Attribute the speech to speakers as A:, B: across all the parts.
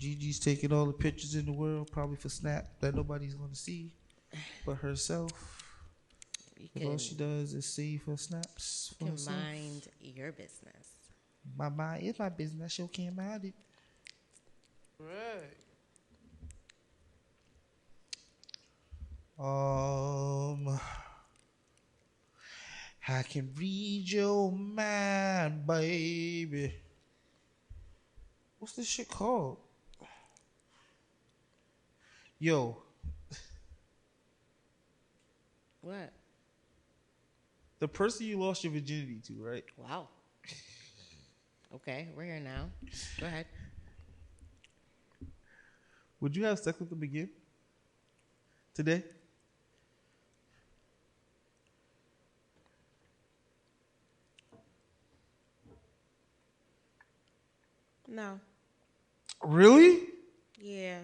A: Gigi's taking all the pictures in the world, probably for Snap, that nobody's gonna see but herself. Because all she does is save her snaps for herself.
B: Mind your business.
A: My mind is my business. I sure can't mind it.
C: Right.
A: I can read your mind, baby. What's this shit called? Yo.
B: What?
A: The person you lost your virginity to, right?
B: Wow. Okay, we're here now. Go ahead.
A: Would you have sex with them again? Today?
B: No.
A: Really?
B: Yeah.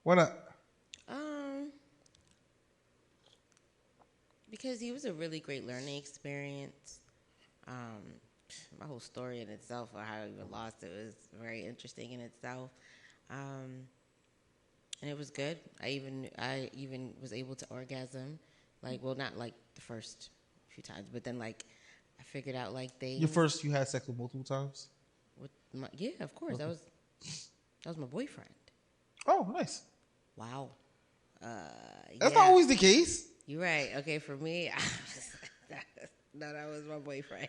A: Why not?
B: Because he was a really great learning experience. My whole story in itself, or how I even lost it, was very interesting in itself. And it was good. I even was able to orgasm, not like the first few times, but then like I figured out like things.
A: Your first, you had sex with multiple times?
B: Yeah, of course. Okay. That was my boyfriend.
A: Oh, nice.
B: Wow.
A: That's not always the case.
B: You're right. Okay, for me, no, that was my boyfriend.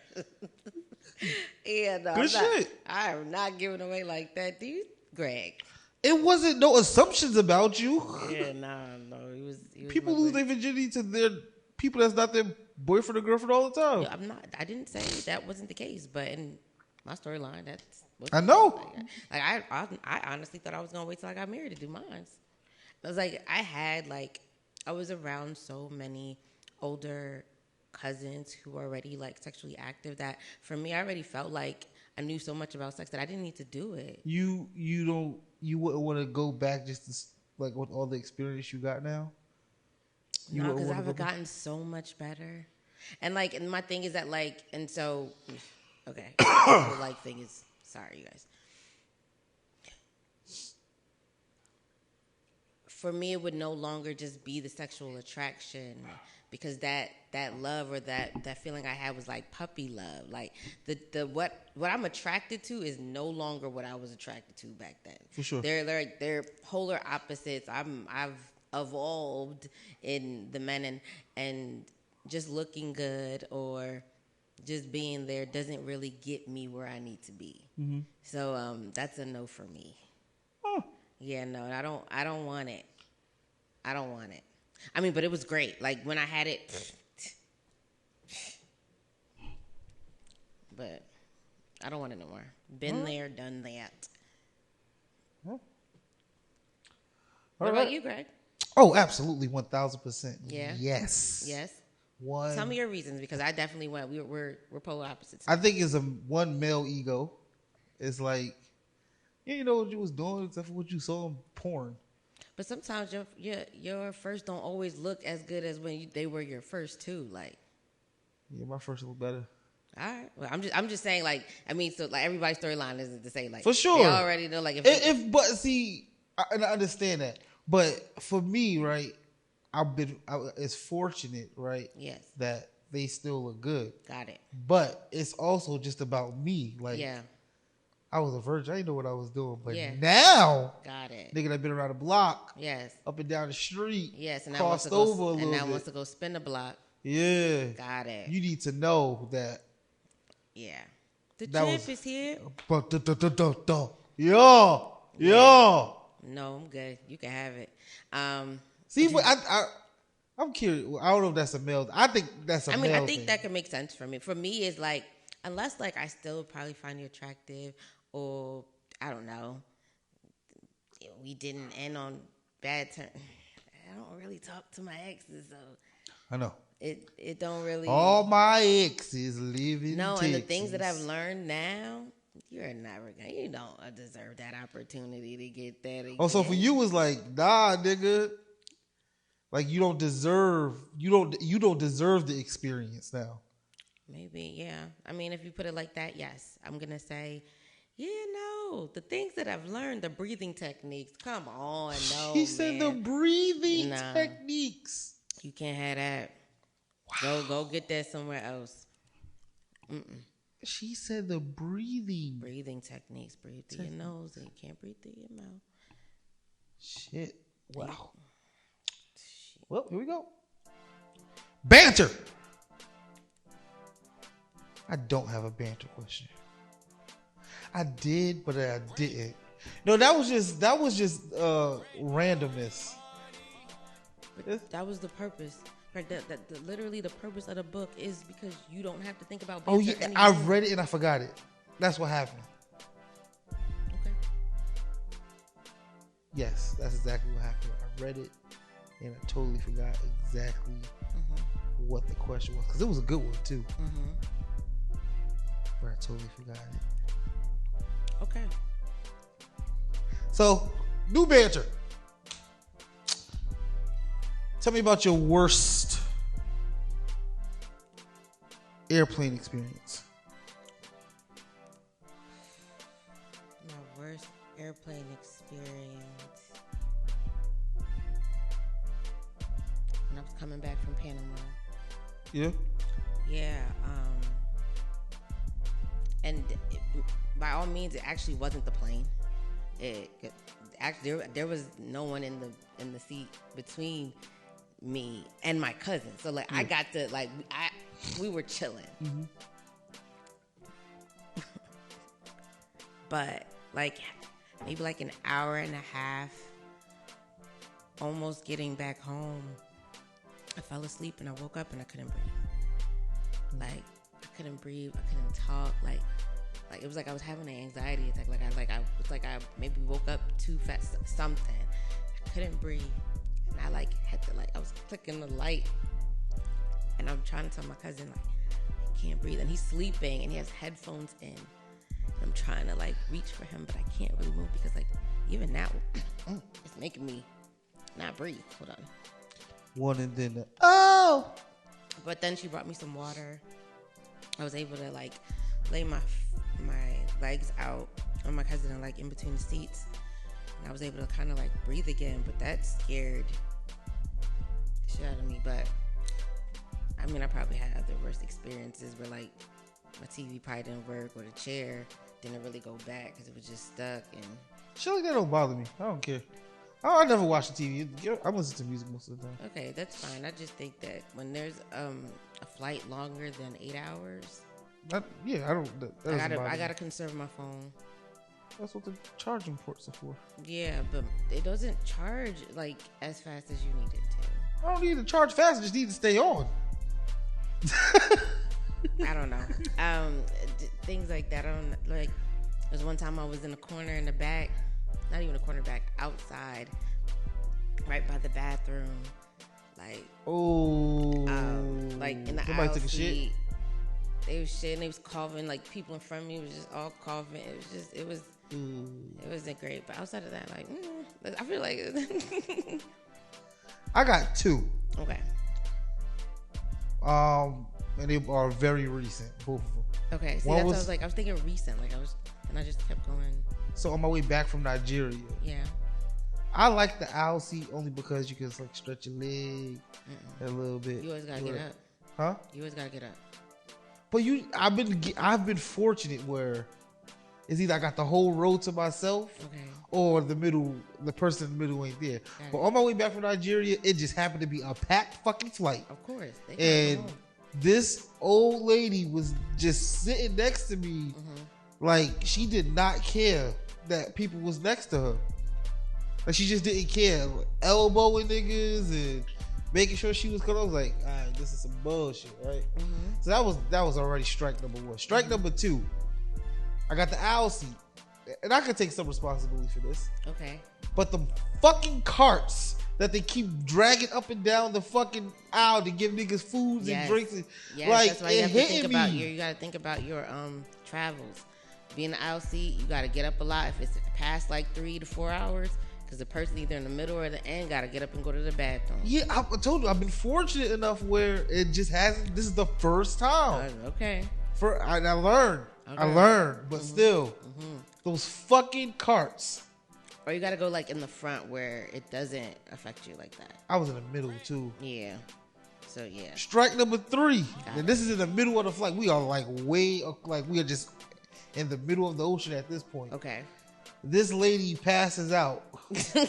B: Yeah, no,
A: good shit.
B: I am not giving away like that, dude. Greg.
A: It wasn't no assumptions about you.
B: Yeah, no. He was
A: people lose their virginity to their people that's not their boyfriend or girlfriend all the time.
B: Yeah, I didn't say that wasn't the case, but in my storyline, that's what
A: I know.
B: I honestly thought I was gonna wait till I got married to do mine. I was like, I was around so many older cousins who were already like sexually active that for me, I already felt like I knew so much about sex that I didn't need to do it.
A: You wouldn't want to go back just to, like with all the experience you got now?
B: No, because I've gotten so much better. And like, and my thing is that like, and so, okay, the whole like thing is, sorry you guys. For me, it would no longer just be the sexual attraction, because that love or that feeling I had was like puppy love. Like the what I'm attracted to is no longer what I was attracted to back then.
A: For sure.
B: They're polar opposites. I've evolved in the men, and just looking good or just being there doesn't really get me where I need to be. Mm-hmm. So that's a no for me. Oh. Yeah, no, I don't want it. I don't want it. I mean, but it was great. Like when I had it, but I don't want it no more. Been there, done that.
A: Huh?
B: What about you, Greg?
A: Oh, absolutely, 1,000%.
B: Yeah.
A: Yes.
B: Tell me your reasons, because I definitely went. We're polar opposites.
A: I think it's one male ego. It's like, you know what you was doing except for what you saw in porn.
B: But sometimes your first don't always look as good as when they were your first too. Like,
A: yeah, my first look better.
B: All right. Well, I'm just saying, like, I mean, so like everybody's storyline isn't the same. Like,
A: for sure,
B: they already know. Like,
A: but see, I understand that. But for me, right, it's fortunate, right?
B: Yes.
A: That they still look good.
B: Got it.
A: But it's also just about me. Like,
B: yeah.
A: I was a virgin. I didn't know what I was doing. But
B: yeah.
A: now,
B: got it.
A: Nigga that been around the block.
B: Yes.
A: Up and down the street.
B: Yes. And
A: crossed over a little bit.
B: And now wants to go spin the block.
A: Yeah.
B: Got it.
A: You need to know that.
B: Yeah. The champ is here.
A: Yeah.
B: No, I'm good. You can have it.
A: See, but I'm curious. I don't know if that's a male. I think that's a male
B: I think
A: thing.
B: that can make sense for me. For me, it's like, unless like I still probably find you attractive, or I don't know, we didn't end on bad terms. I don't really talk to my exes, so
A: I know
B: it don't really.
A: All my exes live in
B: no,
A: Texas.
B: and the things that I've learned now, you're never gonna. You don't deserve that opportunity to get that again.
A: Oh, so for you was like, nah, nigga. Like you don't deserve the experience now.
B: Maybe, yeah. I mean, if you put it like that, yes. I'm gonna say Yeah, no. The things that I've learned, the breathing techniques. Come on, no.
A: She said the breathing
B: Nah.
A: techniques.
B: You can't have that. Wow. Go get that somewhere else.
A: She said the breathing
B: techniques. Breathe through your nose and you can't breathe through your mouth.
A: Shit. Wow. Well, here we go. Banter. I don't have a banter question. I did, but I didn't. No, that was just randomness.
B: But that was the purpose. Right, literally the purpose of the book is because you don't have to think about banter.
A: Oh yeah,
B: anymore.
A: I read it and I forgot it. That's what happened.
B: Okay.
A: Yes, that's exactly what happened. I read it and I totally forgot exactly what the question was because it was a good one too. But I totally forgot it.
B: Okay.
A: So, new banter. Tell me about your worst airplane experience.
B: My worst airplane experience. When I was coming back from Panama.
A: Yeah?
B: Yeah. And by all means, it actually wasn't the plane. There was no one in the seat between me and my cousin. So like I got to we were chilling. But like maybe like an hour and a half, almost getting back home, I fell asleep and I woke up and I couldn't breathe. Like I couldn't breathe, I couldn't talk. Like it was like I was having an anxiety attack. I maybe woke up too fast. Something. I couldn't breathe, and I had to I was clicking the light, and I'm trying to tell my cousin I can't breathe, and he's sleeping, and he has headphones in. And I'm trying to reach for him, but I can't really move because even now it's making me not breathe. Hold on.
A: One and then
B: But then she brought me some water. I was able to lay my legs out on my cousin and in between the seats, and I was able to kind of breathe again, but that scared the shit out of me. But I mean, I probably had other worse experiences where my TV probably didn't work or the chair didn't really go back because it was just stuck. And
A: shit like that don't bother me. I don't care. I never watch the TV. I listen to music most of the time.
B: Okay, that's fine. I just think that when there's a flight longer than 8 hours, I gotta conserve my phone.
A: That's what the charging ports are for.
B: Yeah, but it doesn't charge as fast as you need it to.
A: I don't need to charge fast. I just need to stay on.
B: I don't know. Things like that. I don't like. There's one time I was in a corner in the back, not even a corner back, outside, right by the bathroom, in the aisle
A: took a shit.
B: They was shitting, they was coughing, people in front of me was just all coughing. It wasn't great. But outside of that, I feel like
A: I got two.
B: Okay.
A: And they are very recent, both of them.
B: Okay. See, that's what I was thinking recent. And I just kept going.
A: So on my way back from Nigeria.
B: Yeah.
A: I like the aisle seat only because you can stretch your leg a little bit.
B: You always gotta get up.
A: Huh?
B: You always gotta get up.
A: But I've been fortunate where it's either I got the whole row to myself, or the person in the middle ain't there. But on my way back from Nigeria, it just happened to be a packed fucking flight.
B: Of course.
A: And this old lady was just sitting next to me, she did not care that people was next to her. She just didn't care, elbowing niggas and making sure she was cool. I was like, all right, this is some bullshit, right? So that was already strike number one. Strike number two, I got the aisle seat, and I could take some responsibility for this.
B: Okay.
A: But the fucking carts that they keep dragging up and down the fucking aisle to give niggas foods and drinks,
B: that's why you have to think about you got to think about your travels. Being in the aisle seat, you got to get up a lot if it's past 3 to 4 hours. Because the person either in the middle or the end got to get up and go to the bathroom. Yeah,
A: I told you, I've been fortunate enough where it just hasn't. This is the first time.
B: Okay.
A: I learned. I learned, but still, those fucking carts.
B: Or you gotta go like in the front where it doesn't affect you like that.
A: I was in the middle too.
B: Yeah. So yeah.
A: Strike number 3. And this is in the middle of the flight. We are like we are just in the middle of the ocean at this point.
B: Okay.
A: This lady passes out.
B: Stop!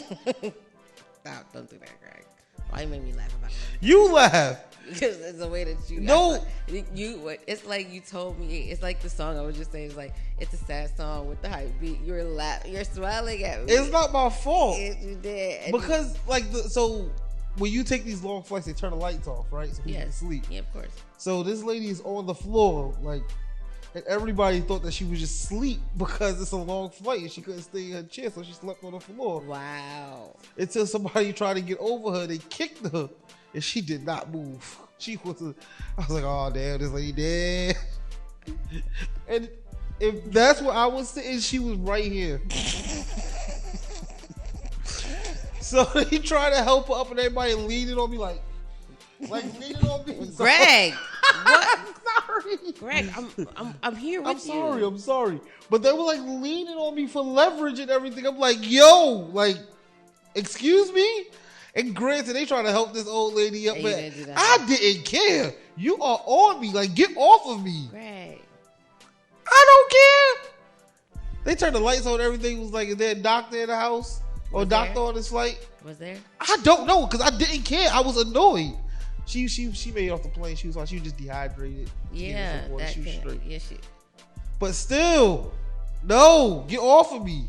B: Don't do that, Greg. Why you made me laugh about it?
A: You laugh.
B: Because it's the way that you.
A: No.
B: It's like you told me. It's like the song I was just saying. It's like it's a sad song with the hype beat. You're smiling at me.
A: It's not my fault.
B: Yes, you did.
A: Because so when you take these long flights, they turn the lights off, right? So people can sleep.
B: Yeah, of course.
A: So this lady is on the floor, like, and everybody thought that she was just asleep because it's a long flight and she couldn't stay in her chair, so she slept on the floor.
B: Wow.
A: Until somebody tried to get over her, they kicked her, and she did not move. I was like, oh damn, this lady dead. And if that's where I was sitting, she was right here. So he tried to help her up, and everybody leaning on me like leaning on me.
B: Greg, what?
A: I'm sorry.
B: Greg, I'm here with you.
A: I'm sorry. But they were like leaning on me for leverage and everything. I'm like, yo, like, excuse me? And granted, they trying to help this old lady up, but I didn't care. You are on me. Like, get off of me.
B: Greg.
A: I don't care. They turned the lights on. Everything was like, is there a doctor in the house? Or a doctor on this flight?
B: Was there?
A: I don't know, because I didn't care. I was annoyed. She made it off the plane. She was just dehydrated.
B: Yeah,
A: she was straight.
B: Yeah, she.
A: But still, no, get off of me.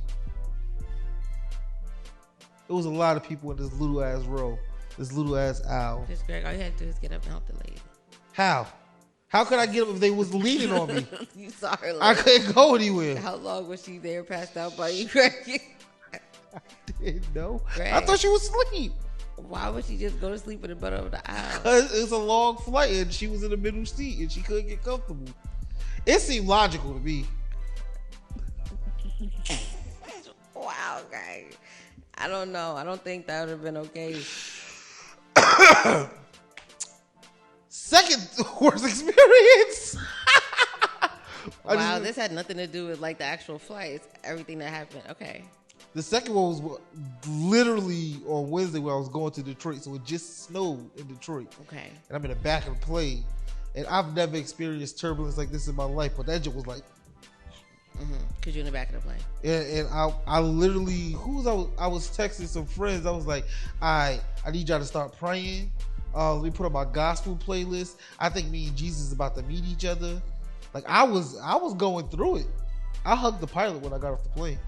A: There was a lot of people in this little ass row, this little ass aisle.
B: Just Greg, all you had to do is get up and help the lady.
A: How? How could I get up if they was leaning on me?
B: You saw her.
A: I couldn't go anywhere.
B: How long was she there, passed out by you, Greg?
A: I didn't know.
B: Greg.
A: I thought she was asleep.
B: Why would she just go to sleep in the butt of the aisle?
A: It's a long flight and she was in the middle seat and she couldn't get comfortable. It seemed logical to me.
B: Wow, Greg. I don't know. I don't think that would have been okay.
A: Second worst experience.
B: Wow, this had nothing to do with like the actual flight. It's everything that happened. Okay.
A: The second one was literally on Wednesday where I was going to Detroit. So it just snowed in Detroit.
B: Okay.
A: And I'm in the back of the plane. And I've never experienced turbulence like this in my life. But that joke was like.
B: Because you're in the back of the plane.
A: And I literally, I was texting some friends. I was like, I need y'all to start praying. Let me put on my gospel playlist. I think me and Jesus is about to meet each other. Like I was going through it. I hugged the pilot when I got off the plane.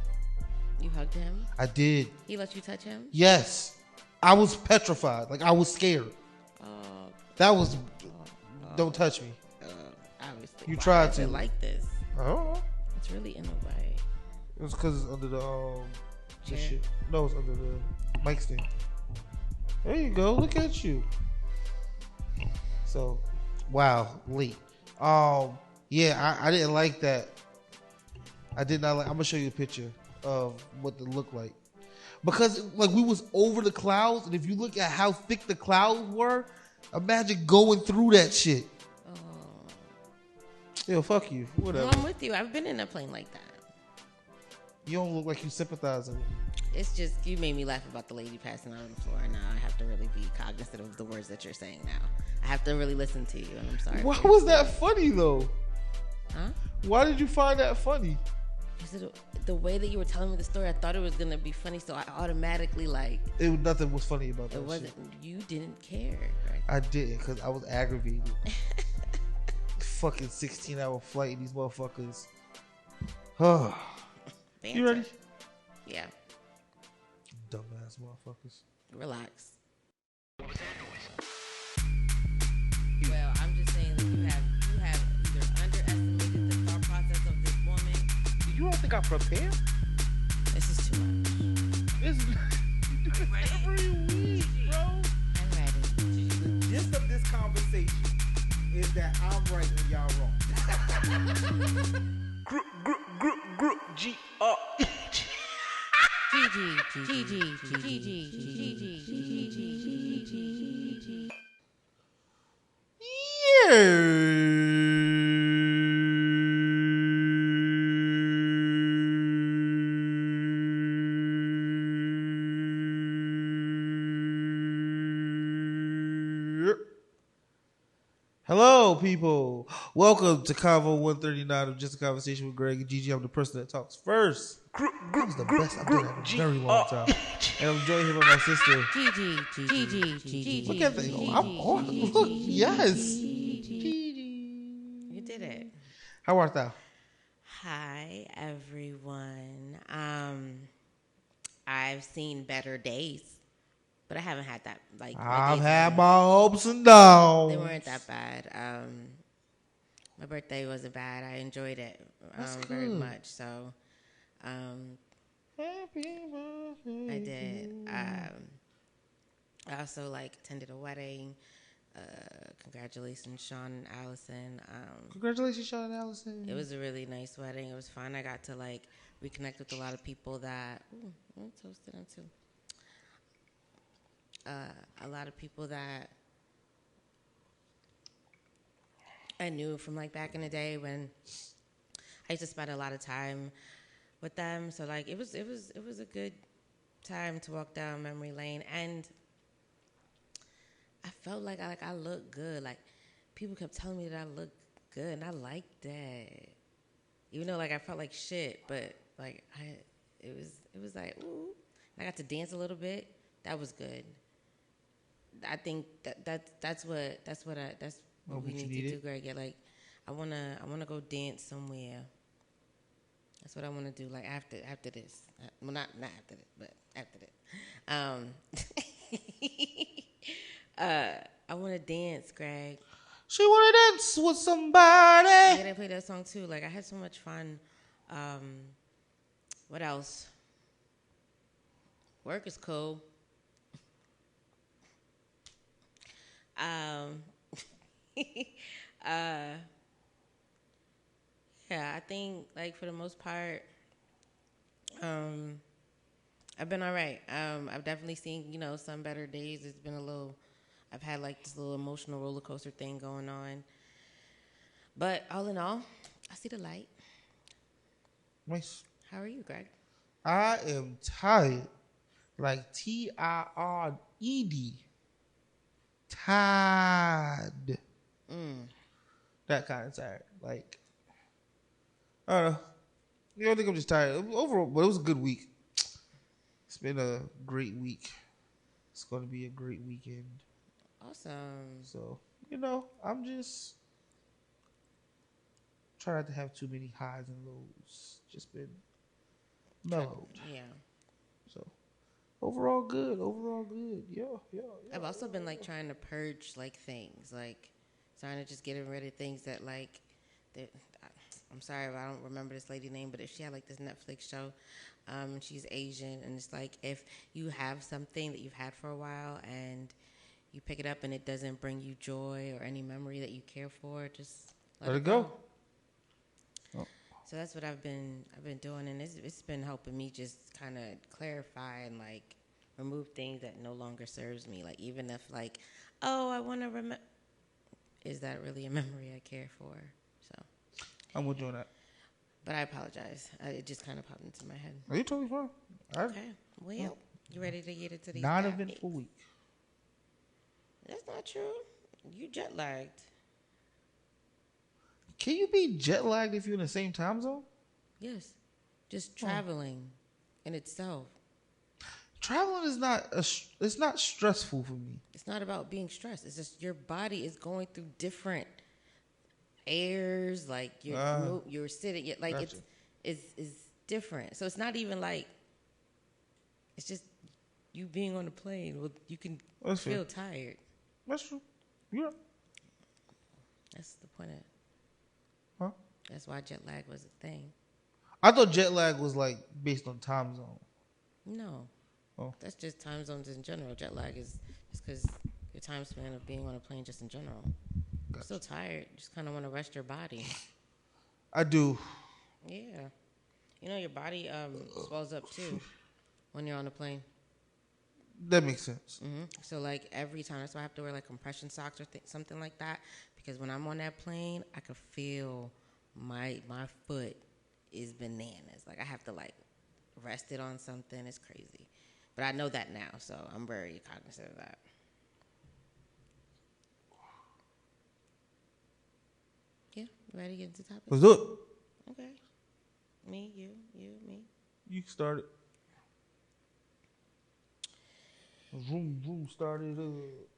B: You hugged him?
A: I did.
B: He let you touch him?
A: Yes. I was petrified. Like I was scared. That was, don't touch me.
B: Obviously.
A: You tried to.
B: Why is it like this?
A: I don't know.
B: It's really in a way.
A: It was because it's under the
B: chair?
A: shit. No, it's under the mic stand. There you go. Look at you. So, wow, late. Yeah, I didn't like that. I did not like. I'm gonna show you a picture of what it looked like because like we was over the clouds, and if you look at how thick the clouds were, imagine going through that shit. Yo, fuck you. Whatever.
B: No, I'm with you. I've been in a plane like that.
A: You don't look like you sympathizing with me.
B: It's just you made me laugh about the lady passing out on the floor. Now I have to really be cognizant of the words that you're saying now. I have to really listen to you, and I'm sorry.
A: Why was that funny though?
B: Huh?
A: Why did you find that funny?
B: Because the way that you were telling me the story, I thought it was gonna be funny, so I automatically
A: Nothing was funny about that.
B: It wasn't.
A: Shit.
B: You didn't care. Right?
A: I didn't because I was aggravated. Fucking 16-hour flight and these motherfuckers. You ready?
B: Yeah.
A: Dumbass motherfuckers.
B: Relax. Well, I'm just saying that you have either underestimated the thought process of this woman.
A: You don't think I prepared?
B: This is too much.
A: You do this every week, bro.
B: I'm ready.
A: The gist of this conversation is that I'm right and y'all wrong. Hello, people. Welcome to Convo 139 of Just a Conversation with Greg and Gigi. I'm the person that talks first. That was the best I've done in a very long time. And I'm joined here by my sister.
B: Gigi.
A: Look at that. I'm on. Look, yes.
B: You did it.
A: How art thou?
B: Hi, everyone. I've seen better days, but I haven't had that.
A: I've had my ups and downs.
B: They weren't that bad. My birthday wasn't bad. I enjoyed it very much. So,
A: Happy birthday.
B: I did. I also attended a wedding. Congratulations, Sean and Allison.
A: Congratulations, Sean and Allison.
B: It was a really nice wedding. It was fun. I got to reconnect with a lot of people that I'm toasted on too. A lot of people that I knew from back in the day when I used to spend a lot of time with them. So it was a good time to walk down memory lane, and I felt like I looked good. People kept telling me that I looked good, and I liked that. Even though I felt like shit, but it was ooh. And I got to dance a little bit. That was good. I think that's what we need to do, Greg. Yeah, I wanna go dance somewhere. That's what I want to do. After this, well, not after this, but after this. I want to dance, Greg.
A: She want to dance with somebody.
B: Yeah, they play that song too. I had so much fun. What else? Work is cool. Yeah, I think for the most part, I've been all right. I've definitely seen some better days. It's been I've had this little emotional roller coaster thing going on, but all in all, I see the light.
A: Nice.
B: How are you, Greg?
A: I am tired, Tired. Tired. That kind of tired. I don't know. I think I'm just tired. Overall, but it was a good week. It's been a great week. It's going to be a great weekend.
B: Awesome.
A: So, I'm just trying not to have too many highs and lows. Just been mellowed.
B: Yeah.
A: So, overall good. Yeah.
B: I've also been trying to purge things, trying to just get rid of things that that. I'm sorry if I don't remember this lady's name, but if she had this Netflix show, she's Asian, and it's if you have something that you've had for a while and you pick it up and it doesn't bring you joy or any memory that you care for, just let it go. Oh. So that's what I've been doing, and it's been helping me just kind of clarify and remove things that no longer serves me. Even if I want to remember, is that really a memory I care for? So
A: I'm with you on that.
B: But I apologize. It just kind of popped into my head.
A: Are you totally fine?
B: Okay. Well, you ready to get into these?
A: Non-eventful week.
B: That's not true. You jet lagged.
A: Can you be jet lagged if you're in the same time zone?
B: Yes. Just traveling in itself.
A: Traveling is it's not stressful for me.
B: It's not about being stressed. It's just your body is going through different airs. You're sitting. Gotcha. It's different. So it's not even it's just you being on the plane. Well, you can feel tired.
A: That's true. Yeah.
B: That's the point of it.
A: Huh?
B: That's why jet lag was a thing.
A: I thought jet lag was based on time zone.
B: No.
A: Oh.
B: That's just time zones in general. Jet lag is just because your time span of being on a plane just in general. Gotcha. You're still tired. You just kind of want to rest your body.
A: I do.
B: Yeah. Your body swells up too when you're on a plane.
A: That makes sense.
B: Mm-hmm. So every time, that's why I have to wear compression socks or something like that, because when I'm on that plane, I can feel my foot is bananas. I have to rest it on something. It's crazy, but I know that now, so I'm very cognizant of that. Yeah, ready to get into the topic?
A: Let's do it.
B: Okay. Me, you, me.
A: You can start it. Vroom, vroom, started up.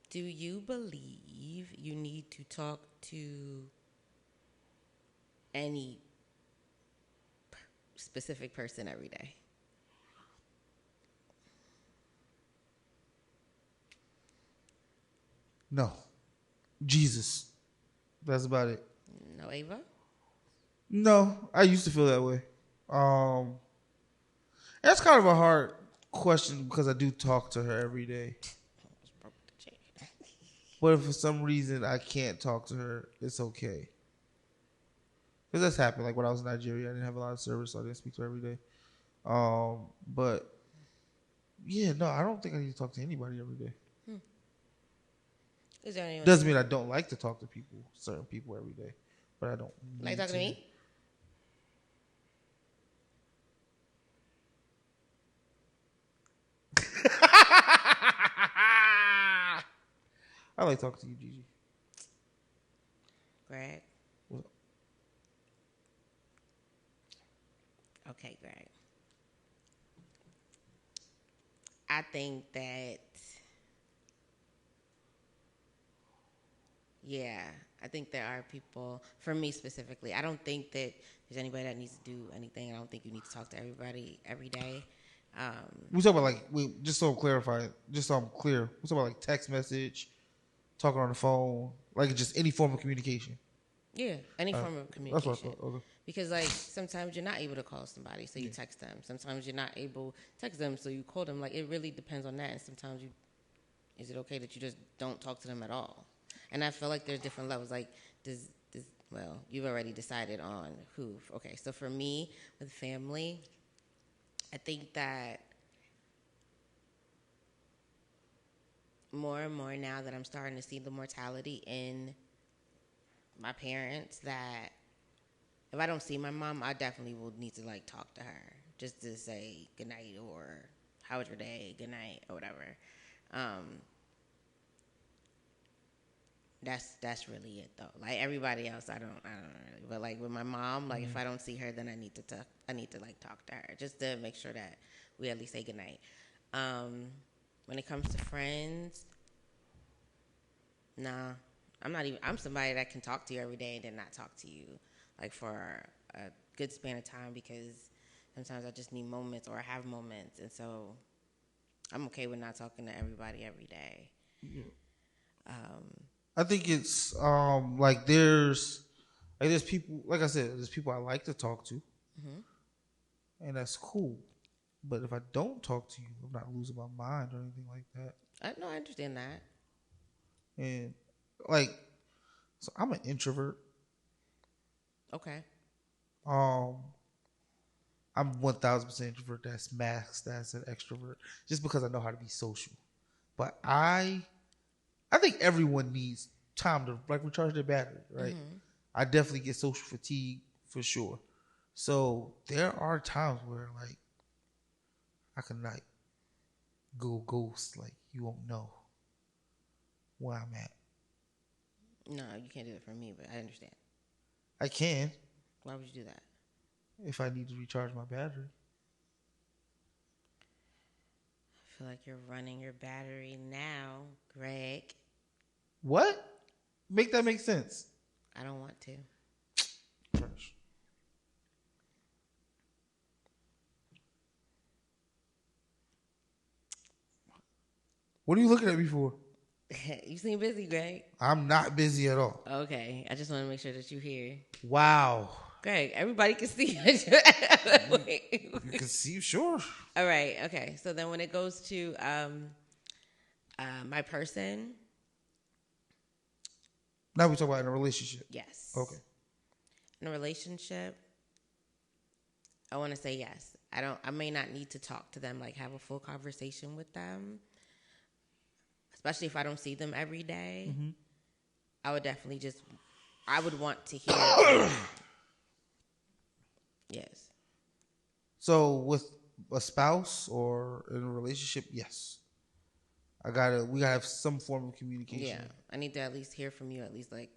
B: Do you believe you need to talk to any specific person every day?
A: No. Jesus. That's about it.
B: No, Ava?
A: No, I used to feel that way. That's kind of a hard question because I do talk to her every day. But if for some reason I can't talk to her, it's okay. Because that's happened. Like when I was in Nigeria, I didn't have a lot of service, so I didn't speak to her every day. But yeah, no, I don't think I need to talk to anybody every day.
B: Is there anyone
A: Doesn't mean I don't like to talk to people, certain people every day, but I don't
B: like talking to me?
A: I like talking to you, Gigi.
B: Greg?
A: What?
B: Okay, Greg. I think that, yeah, I think there are people, for me specifically, I don't think that there's anybody that needs to do anything. I don't think you need to talk to everybody every day.
A: We talk about like, just so I'm clarifying, just so I'm clear, we talk about like text message, talking on the phone, like just any form of communication.
B: Yeah, any form of communication.
A: That's what I thought. Okay.
B: Because like sometimes you're not able to call somebody, so you text them. Sometimes you're not able to text them, so you call them. Like it really depends on that. And sometimes is it okay that you just don't talk to them at all? And I feel like there's different levels. Like well, you've already decided on who. Okay, so for me with family, I think that more and more now that I'm starting to see the mortality in my parents, that if I don't see my mom, I definitely will need to like talk to her just to say good night or how was your day, good night or whatever. That's really it though. Like everybody else, I don't really. But like with my mom, like if I don't see her, then I need to like talk to her just to make sure that we at least say good night. When it comes to friends, nah. I'm somebody that can talk to you every day and then not talk to you like for a good span of time, because sometimes I just need moments or I have moments, and so I'm okay with not talking to everybody every day.
A: Yeah. I think it's like there's people, like I said, there's people I like to talk to, and that's cool. But if I don't talk to you, I'm not losing my mind or anything like that.
B: I understand that.
A: And like, so I'm an introvert.
B: Okay.
A: I'm 1000% introvert. That's masked as an extrovert, just because I know how to be social. But I think everyone needs time to like recharge their battery, right? I definitely get social fatigue for sure. So there are times where like I can like go ghost, like you won't know where I'm at.
B: No, you can't do it for me, but I understand.
A: I can.
B: Why would you do that?
A: If I need to recharge my battery.
B: I feel like you're running your battery now, Greg.
A: What? Make that make sense.
B: I don't want to.
A: Fresh. What are you looking at me for?
B: You seem busy, Greg.
A: I'm not busy at all.
B: Okay, I just want to make sure that you're here.
A: Wow.
B: Greg, everybody can see you.
A: You can see, sure.
B: All right, okay. So then when it goes to my person.
A: Now we talk about in a relationship.
B: Yes.
A: Okay.
B: In a relationship, I want to say yes. I may not need to talk to them, like have a full conversation with them. Especially if I don't see them every day. I would definitely I would want to hear. Yes.
A: So with a spouse or in a relationship, yes. We gotta have some form of communication.
B: Yeah. I need to at least hear from you, at least like,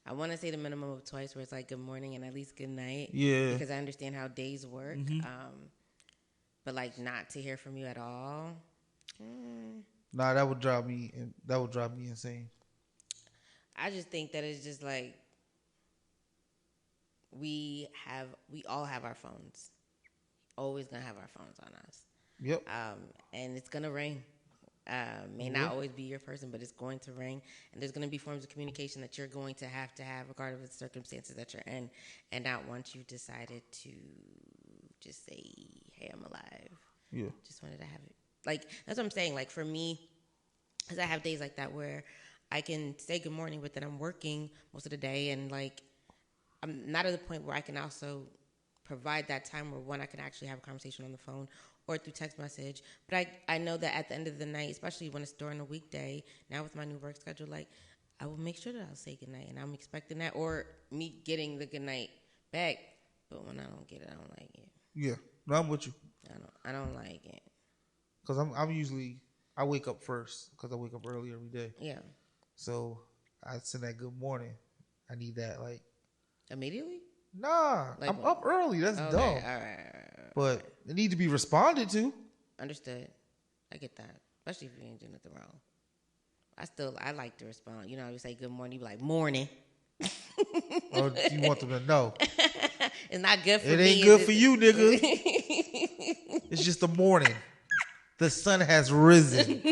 B: I want to say the minimum of twice, where it's like good morning and at least good night.
A: Yeah.
B: Because I understand how days work.
A: Mm-hmm.
B: But like not to hear from you at all.
A: Nah, that would drive me. That would drive me insane.
B: I just think that it's just like we all have our phones. Always gonna have our phones on us.
A: Yep.
B: And it's gonna ring. May not always be your person, but it's going to ring, and there's going to be forms of communication that you're going to have regardless of the circumstances that you're in. And not once you've decided to just say, "Hey, I'm alive."
A: Yeah.
B: Just wanted to have it. Like that's what I'm saying. Like for me, because I have days like that where I can say good morning, but then I'm working most of the day, and like I'm not at the point where I can also provide that time where one I can actually have a conversation on the phone or through text message. But I know that at the end of the night, especially when it's during a weekday, now with my new work schedule, like I will make sure that I'll say goodnight, and I'm expecting that, or me getting the goodnight back. But when I don't get it, I don't like it.
A: Yeah, no, I'm with you.
B: I don't like it.
A: Cause I'm usually I wake up first because I wake up early every day.
B: Yeah.
A: So I send that good morning. I need that like
B: immediately.
A: Nah,
B: like,
A: I'm up early. That's dumb.
B: All right.
A: But it need to be responded to.
B: Understood. I get that. Especially if you ain't doing nothing wrong. I like to respond. You know, I would say good morning. You be like, morning.
A: Or you want them to know.
B: It's not good for me.
A: It ain't good for you, nigga. It's just the morning. The sun has risen.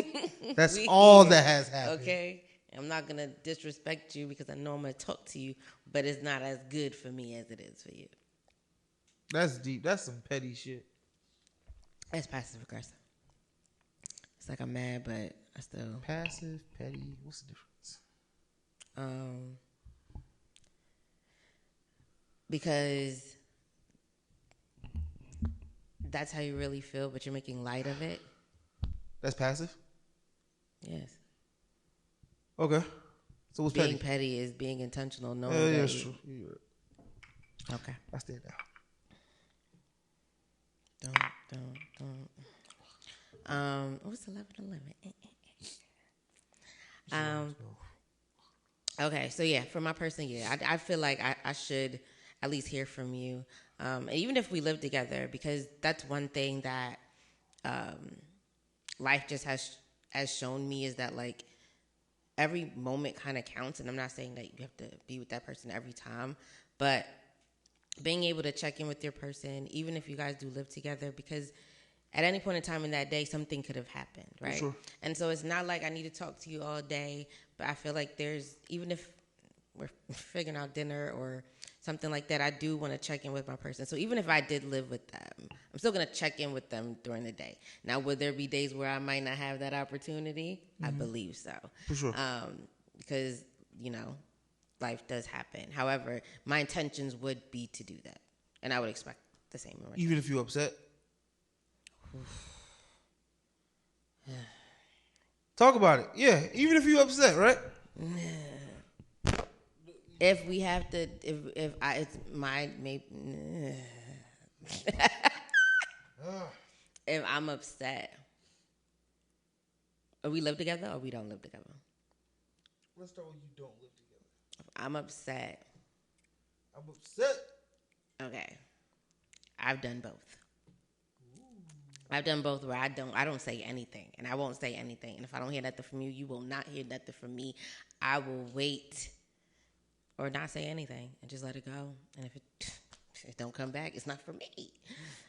A: That's all that has happened.
B: Okay. I'm not going to disrespect you because I know I'm going to talk to you, but it's not as good for me as it is for you.
A: That's deep. That's some petty shit.
B: That's passive aggressive. It's like I'm mad, but I still...
A: Passive, petty, what's the difference?
B: Because that's how you really feel, but you're making light of it.
A: That's passive?
B: Yes.
A: Okay. So what's
B: being petty is being intentional. Knowing
A: yeah,
B: that
A: that's true. Yeah.
B: Okay.
A: I stand down.
B: What's 11:11? Okay, so yeah, for my person, yeah, I feel like I should at least hear from you, even if we live together, because that's one thing that life just has shown me is that like every moment kind of counts, and I'm not saying that you have to be with that person every time, but being able to check in with your person, even if you guys do live together, because at any point in time in that day, something could have happened, right?
A: Sure.
B: And so it's not like I need to talk to you all day, but I feel like even if we're figuring out dinner or something like that, I do want to check in with my person. So even if I did live with them, I'm still going to check in with them during the day. Now, would there be days where I might not have that opportunity? Mm-hmm. I believe so.
A: For sure.
B: Because, life does happen. However, my intentions would be to do that. And I would expect the same.
A: Even if you're upset? Talk about it. Yeah, even if you're upset, right?
B: If we have to, it's my, maybe. If I'm upset, or we live together or we don't live together?
A: Let's start with you don't live together.
B: If I'm upset.
A: I'm upset.
B: Okay. I've done both. I've done both where I don't say anything, and I won't say anything. And if I don't hear nothing from you, you will not hear nothing from me. I will wait or not say anything and just let it go. And if it don't come back, it's not for me.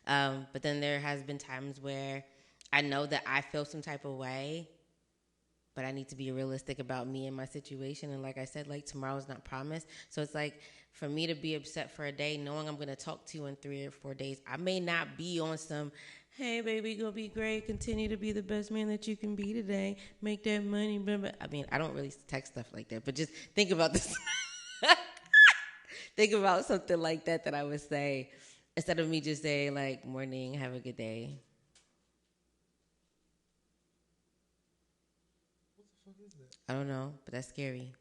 B: But then there has been times where I know that I feel some type of way, but I need to be realistic about me and my situation. And like I said, like tomorrow's not promised. So it's like for me to be upset for a day, knowing I'm going to talk to you in 3 or 4 days, I may not be on some, hey, baby, gonna be great. Continue to be the best man that you can be today. Make that money. Blah, blah. I mean, I don't really text stuff like that, but just think about this. Think about something like that I would say instead of me just saying like, morning, have a good day.
A: What the fuck is that?
B: I don't know, but that's scary.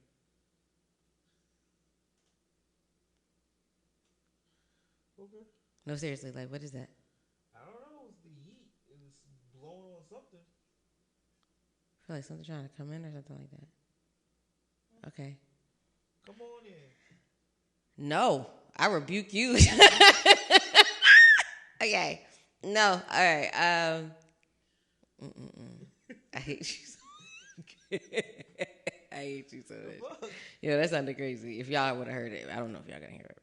A: Okay.
B: No, seriously, like, what is that?
A: I don't know. It's the heat. It's blowing on something.
B: I feel like something's trying to come in or something like that. Okay.
A: Come on in.
B: No, I rebuke you. Okay. No. All right. I hate you so much. I hate you so much. Yeah, that sounded crazy. If y'all would have heard it, I don't know if y'all gonna hear it.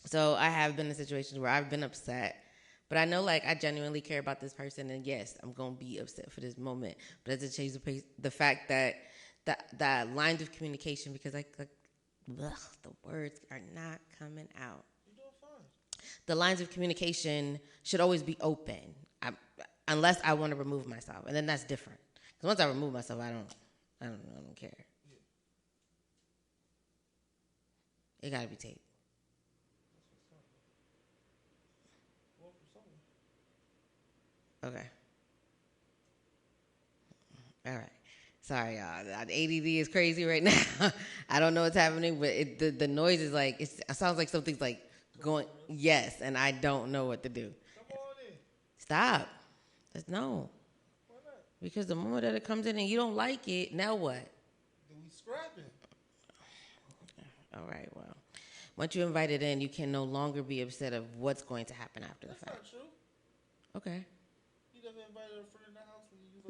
B: So I have been in situations where I've been upset, but I know like I genuinely care about this person, and yes, I'm gonna be upset for this moment. But it doesn't change the fact that the lines of communication, because the words are not coming out.
A: You're doing fine.
B: The lines of communication should always be open, unless I want to remove myself, and then that's different. Because once I remove myself, I don't care. Yeah. It gotta be taped. Okay. All right. Sorry, y'all. ADD is crazy right now. I don't know what's happening, but the noise is like, it sounds like something's like going, yes, and I don't know what to do.
A: Come on in.
B: Stop. No.
A: Why not?
B: Because the moment that it comes in and you don't like it, now what?
A: Then we scrapping.
B: All right, well. Once you invite it in, you can no longer be upset of what's going to happen after the fact.
A: That's not true.
B: Okay.
A: You never invited a friend in the house and you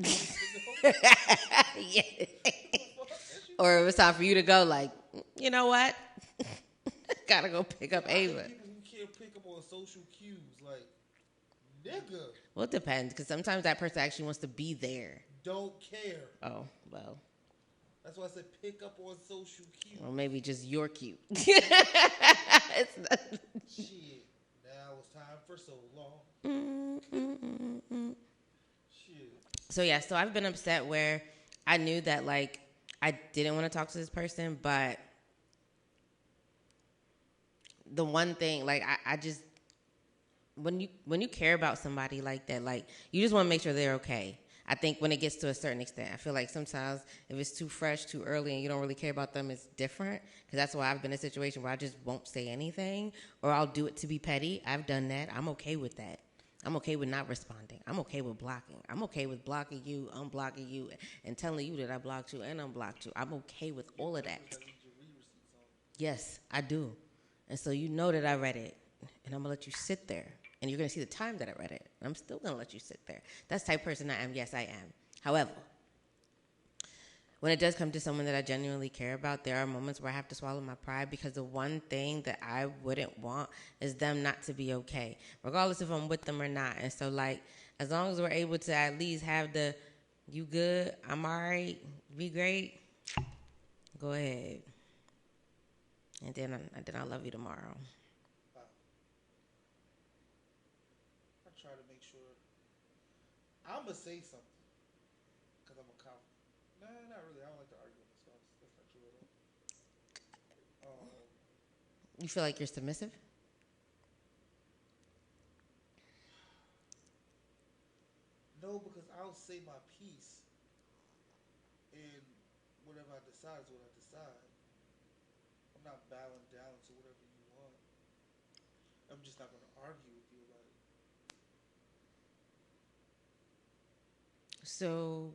B: Yeah. Or it was time for you to go, like, you know what? Gotta go pick up Ava.
A: People who can't pick up on social cues, like, nigga.
B: Well, it depends, because sometimes that person actually wants to be there.
A: Don't care.
B: Oh, well.
A: That's why I said pick up on social cues.
B: Or maybe just you're cute.
A: Shit. Now it's time for so long. Shit.
B: So, yeah, so I've been upset where I knew that, like, I didn't want to talk to this person, but the one thing, like, I just, when you care about somebody like that, like, you just want to make sure they're okay. I think when it gets to a certain extent, I feel like sometimes if it's too fresh, too early, and you don't really care about them, it's different. Because that's why I've been in a situation where I just won't say anything, or I'll do it to be petty. I've done that. I'm okay with that. I'm okay with not responding. I'm okay with blocking. I'm okay with blocking you, unblocking you, and telling you that I blocked you and unblocked you. I'm okay with all of that. Yes, I do. And so you know that I read it, and I'm going to let you sit there. And you're going to see the time that I read it. And I'm still going to let you sit there. That's the type of person I am. Yes, I am. However, when it does come to someone that I genuinely care about, there are moments where I have to swallow my pride, because the one thing that I wouldn't want is them not to be okay, regardless if I'm with them or not. And so, like, as long as we're able to at least have the, you good, I'm all right, be great, go ahead. And then I'll love you tomorrow.
A: Try to make sure I'm gonna say something because I'm a cop. Nah, not really. I don't like to argue with myself. That's not true at all.
B: You feel like you're submissive?
A: No, because I'll say my piece, and whatever I decide is what I decide. I'm not bowing down to whatever you want. I'm just not gonna argue with you about it.
B: So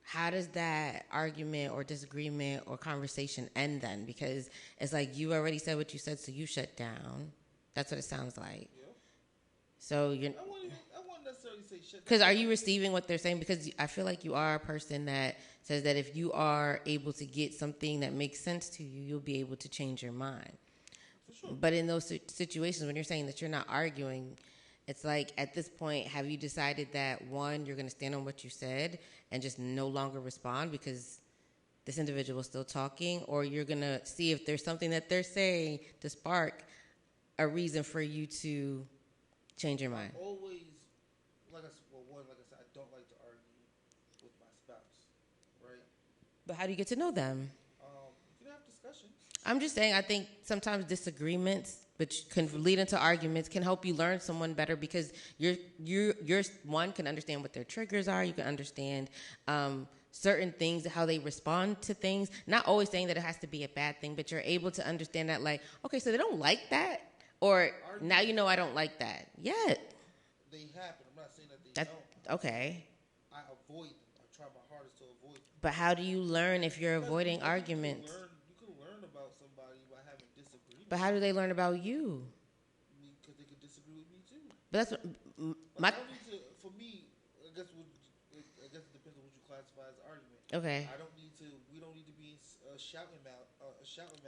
B: how does that argument or disagreement or conversation end then? Because it's like you already said what you said, so you shut down. That's what it sounds like.
A: Yeah.
B: So you're.
A: I wouldn't necessarily say shut down.
B: Because are you receiving what they're saying? Because I feel like you are a person that says that if you are able to get something that makes sense to you, you'll be able to change your mind.
A: For sure.
B: But in those situations when you're saying that you're not arguing, it's like, at this point, have you decided that, one, you're going to stand on what you said and just no longer respond because this individual is still talking, or you're going to see if there's something that they're saying to spark a reason for you to change your mind?
A: Always, like I said, I don't like to argue with my spouse, right?
B: But how do you get to know them?
A: You can have discussions.
B: I'm just saying, I think sometimes disagreements, which can lead into arguments, can help you learn someone better, because you're one can understand what their triggers are. You can understand certain things, how they respond to things. Not always saying that it has to be a bad thing, but you're able to understand that, like, okay, so they don't like that, or now you know I don't like that. Yeah,
A: they happen. I'm not saying that they don't.
B: Okay.
A: I avoid them. I try my hardest to avoid.
B: But how do you learn if you're avoiding arguments?
A: You can learn about somebody by having disagreements.
B: But how do they learn about you?
A: Because they could disagree with me too.
B: But that's what,
A: I don't need to. For me, I guess it depends on what you classify as an argument.
B: Okay.
A: I don't need to. We don't need to be shouting match.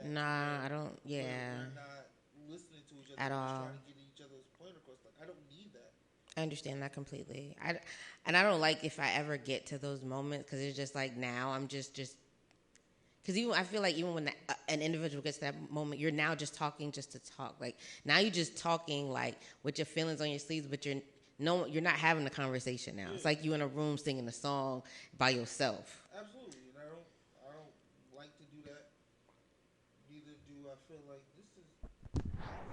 B: Nah, I don't. Yeah.
A: We're not listening to each other
B: at all.
A: Trying to get each other's point across. Like, I don't need that.
B: I understand that completely. I don't like if I ever get to those moments because it's just like now I'm just because even I feel like even when an individual gets to that moment, you're now just talking just to talk. Like now you're just talking like with your feelings on your sleeves, but you're not having a conversation now. Yeah. It's like you in a room singing a song by yourself.
A: Absolutely, and I don't like to do that. Neither do I feel like this is.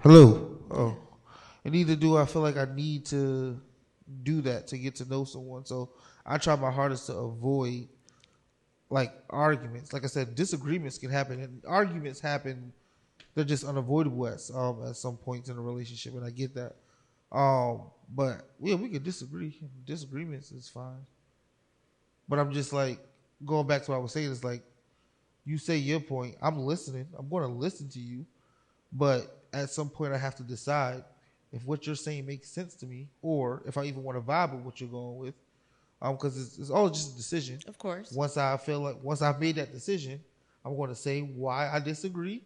A: Hello. Oh. And neither do I feel like I need to do that to get to know someone. So I try my hardest to avoid like arguments. Like I said, disagreements can happen, and arguments happen. They're just unavoidable at some points in a relationship, and I get that. But yeah, we can disagree. Disagreements is fine. But I'm just like going back to what I was saying. Is like you say your point. I'm listening. I'm going to listen to you, but at some point I have to decide if what you're saying makes sense to me, or if I even want to vibe with what you're going with, because it's all just a decision.
B: Of course.
A: Once I've made that decision, I'm going to say why I disagree.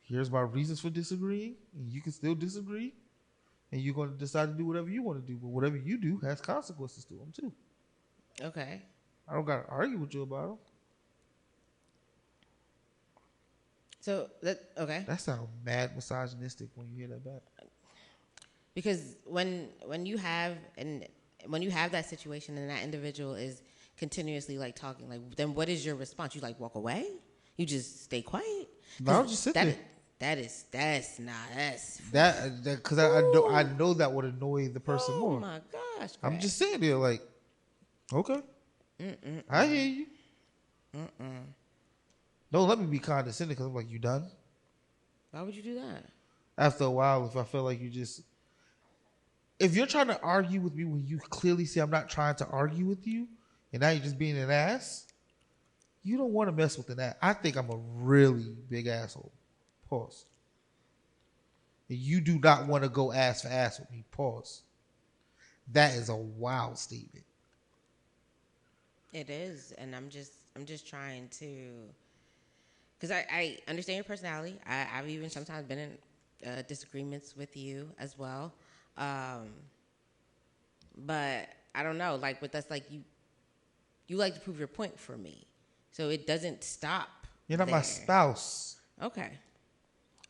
A: Here's my reasons for disagreeing. And you can still disagree, and you're going to decide to do whatever you want to do. But whatever you do has consequences to them too.
B: Okay.
A: I don't got to argue with you about them.
B: So okay.
A: That sounds mad misogynistic when you hear that back.
B: Because when you have that situation and that individual is continuously like talking, like then what is your response? You like walk away? You just stay quiet?
A: No, I'll just sit there.
B: That's
A: because I know that would annoy the person more.
B: Oh my gosh!
A: I'm just sitting there like, okay, I hear you. Don't let me be condescending because I'm like, you done?
B: Why would you do that?
A: After a while, if I feel like if you're trying to argue with me when you clearly see I'm not trying to argue with you, and now you're just being an ass, you don't want to mess with an ass. I think I'm a really big asshole. Pause. And you do not want to go ass for ass with me. Pause. That is a wild statement.
B: It is, and I'm just trying to, because I understand your personality. I've even sometimes been in disagreements with you as well. But I don't know, like with us, like you like to prove your point for me, so it doesn't stop. You're not
A: my spouse.
B: Okay.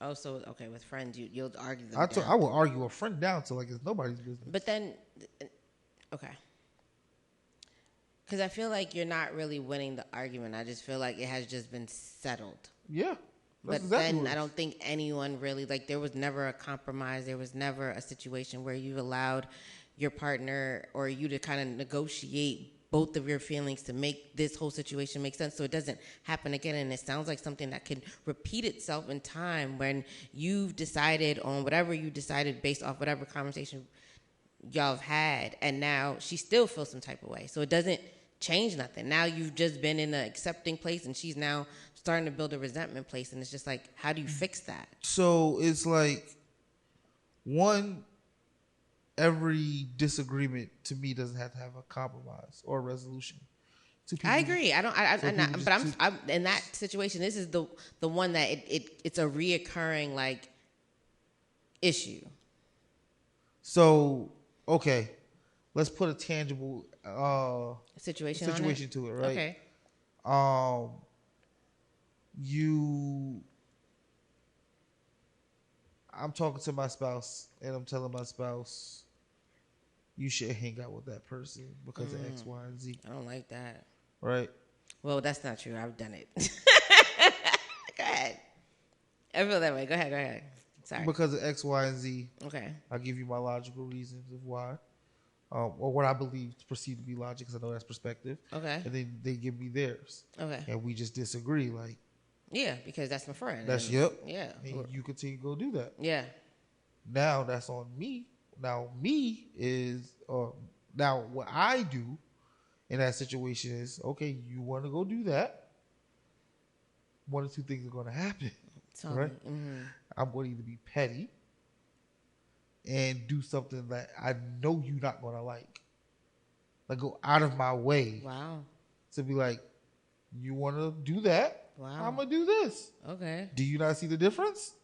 B: Oh, so okay, with friends you'll argue them
A: I will argue a friend down to like it's nobody's business.
B: But then, okay, because I feel like you're not really winning the argument. I just feel like it has just been settled.
A: Yeah.
B: But exactly then I don't think anyone really, like, there was never a compromise. There was never a situation where you allowed your partner or you to kind of negotiate both of your feelings to make this whole situation make sense so it doesn't happen again. And it sounds like something that can repeat itself in time when you've decided on whatever you decided based off whatever conversation y'all have had, and now she still feels some type of way. So it doesn't change nothing. Now you've just been in an accepting place, and she's now starting to build a resentment place, and it's just like, how do you fix that?
A: So it's like, every disagreement to me doesn't have to have a compromise or a resolution.
B: I agree. I'm in that situation. This is the one that it's a reoccurring like issue.
A: So okay, let's put a tangible
B: situation
A: to it, right?
B: Okay.
A: I'm talking to my spouse and I'm telling my spouse, you shouldn't hang out with that person because of X, Y, and Z.
B: I don't like that.
A: Right?
B: Well, that's not true. I've done it. Go ahead. I feel that way. Go ahead. Sorry.
A: Because of X, Y, and Z.
B: Okay.
A: I'll give you my logical reasons of why. Or what I believe to perceive to be logic, because I know that's perspective.
B: Okay.
A: And then they give me theirs.
B: Okay.
A: And we just disagree. Like,
B: yeah, because that's my friend.
A: That's
B: Yeah.
A: And you continue to go do that.
B: Yeah.
A: Now that's on me. Now what I do in that situation is, okay, you want to go do that. One or two things are going to happen. Right? Mm-hmm. I'm going to either be petty and do something that I know you're not going to like. Like, go out of my way.
B: Wow.
A: To be like, you want to do that?
B: Wow.
A: I'm going to do this.
B: Okay.
A: Do you not see the difference?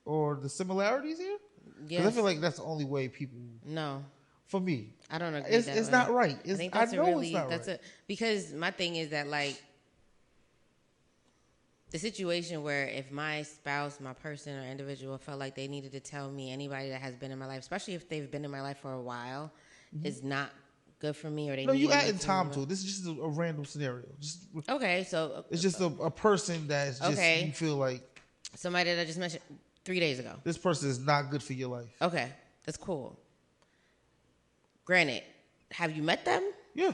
A: Or the similarities here? Because I feel like that's the only way people...
B: No.
A: For me.
B: I don't agree
A: It's not right. I think that's it's not right.
B: Because my thing is that, like, the situation where if my spouse, my person or individual felt like they needed to tell me, anybody that has been in my life, especially if they've been in my life for a while, is not good for me, or they
A: you adding time to it. This is just a random scenario.
B: Okay, so
A: it's just a person that's just you feel like
B: somebody that I just mentioned 3 days ago.
A: This person is not good for your life.
B: Okay, that's cool. Granted, have you met them?
A: Yeah.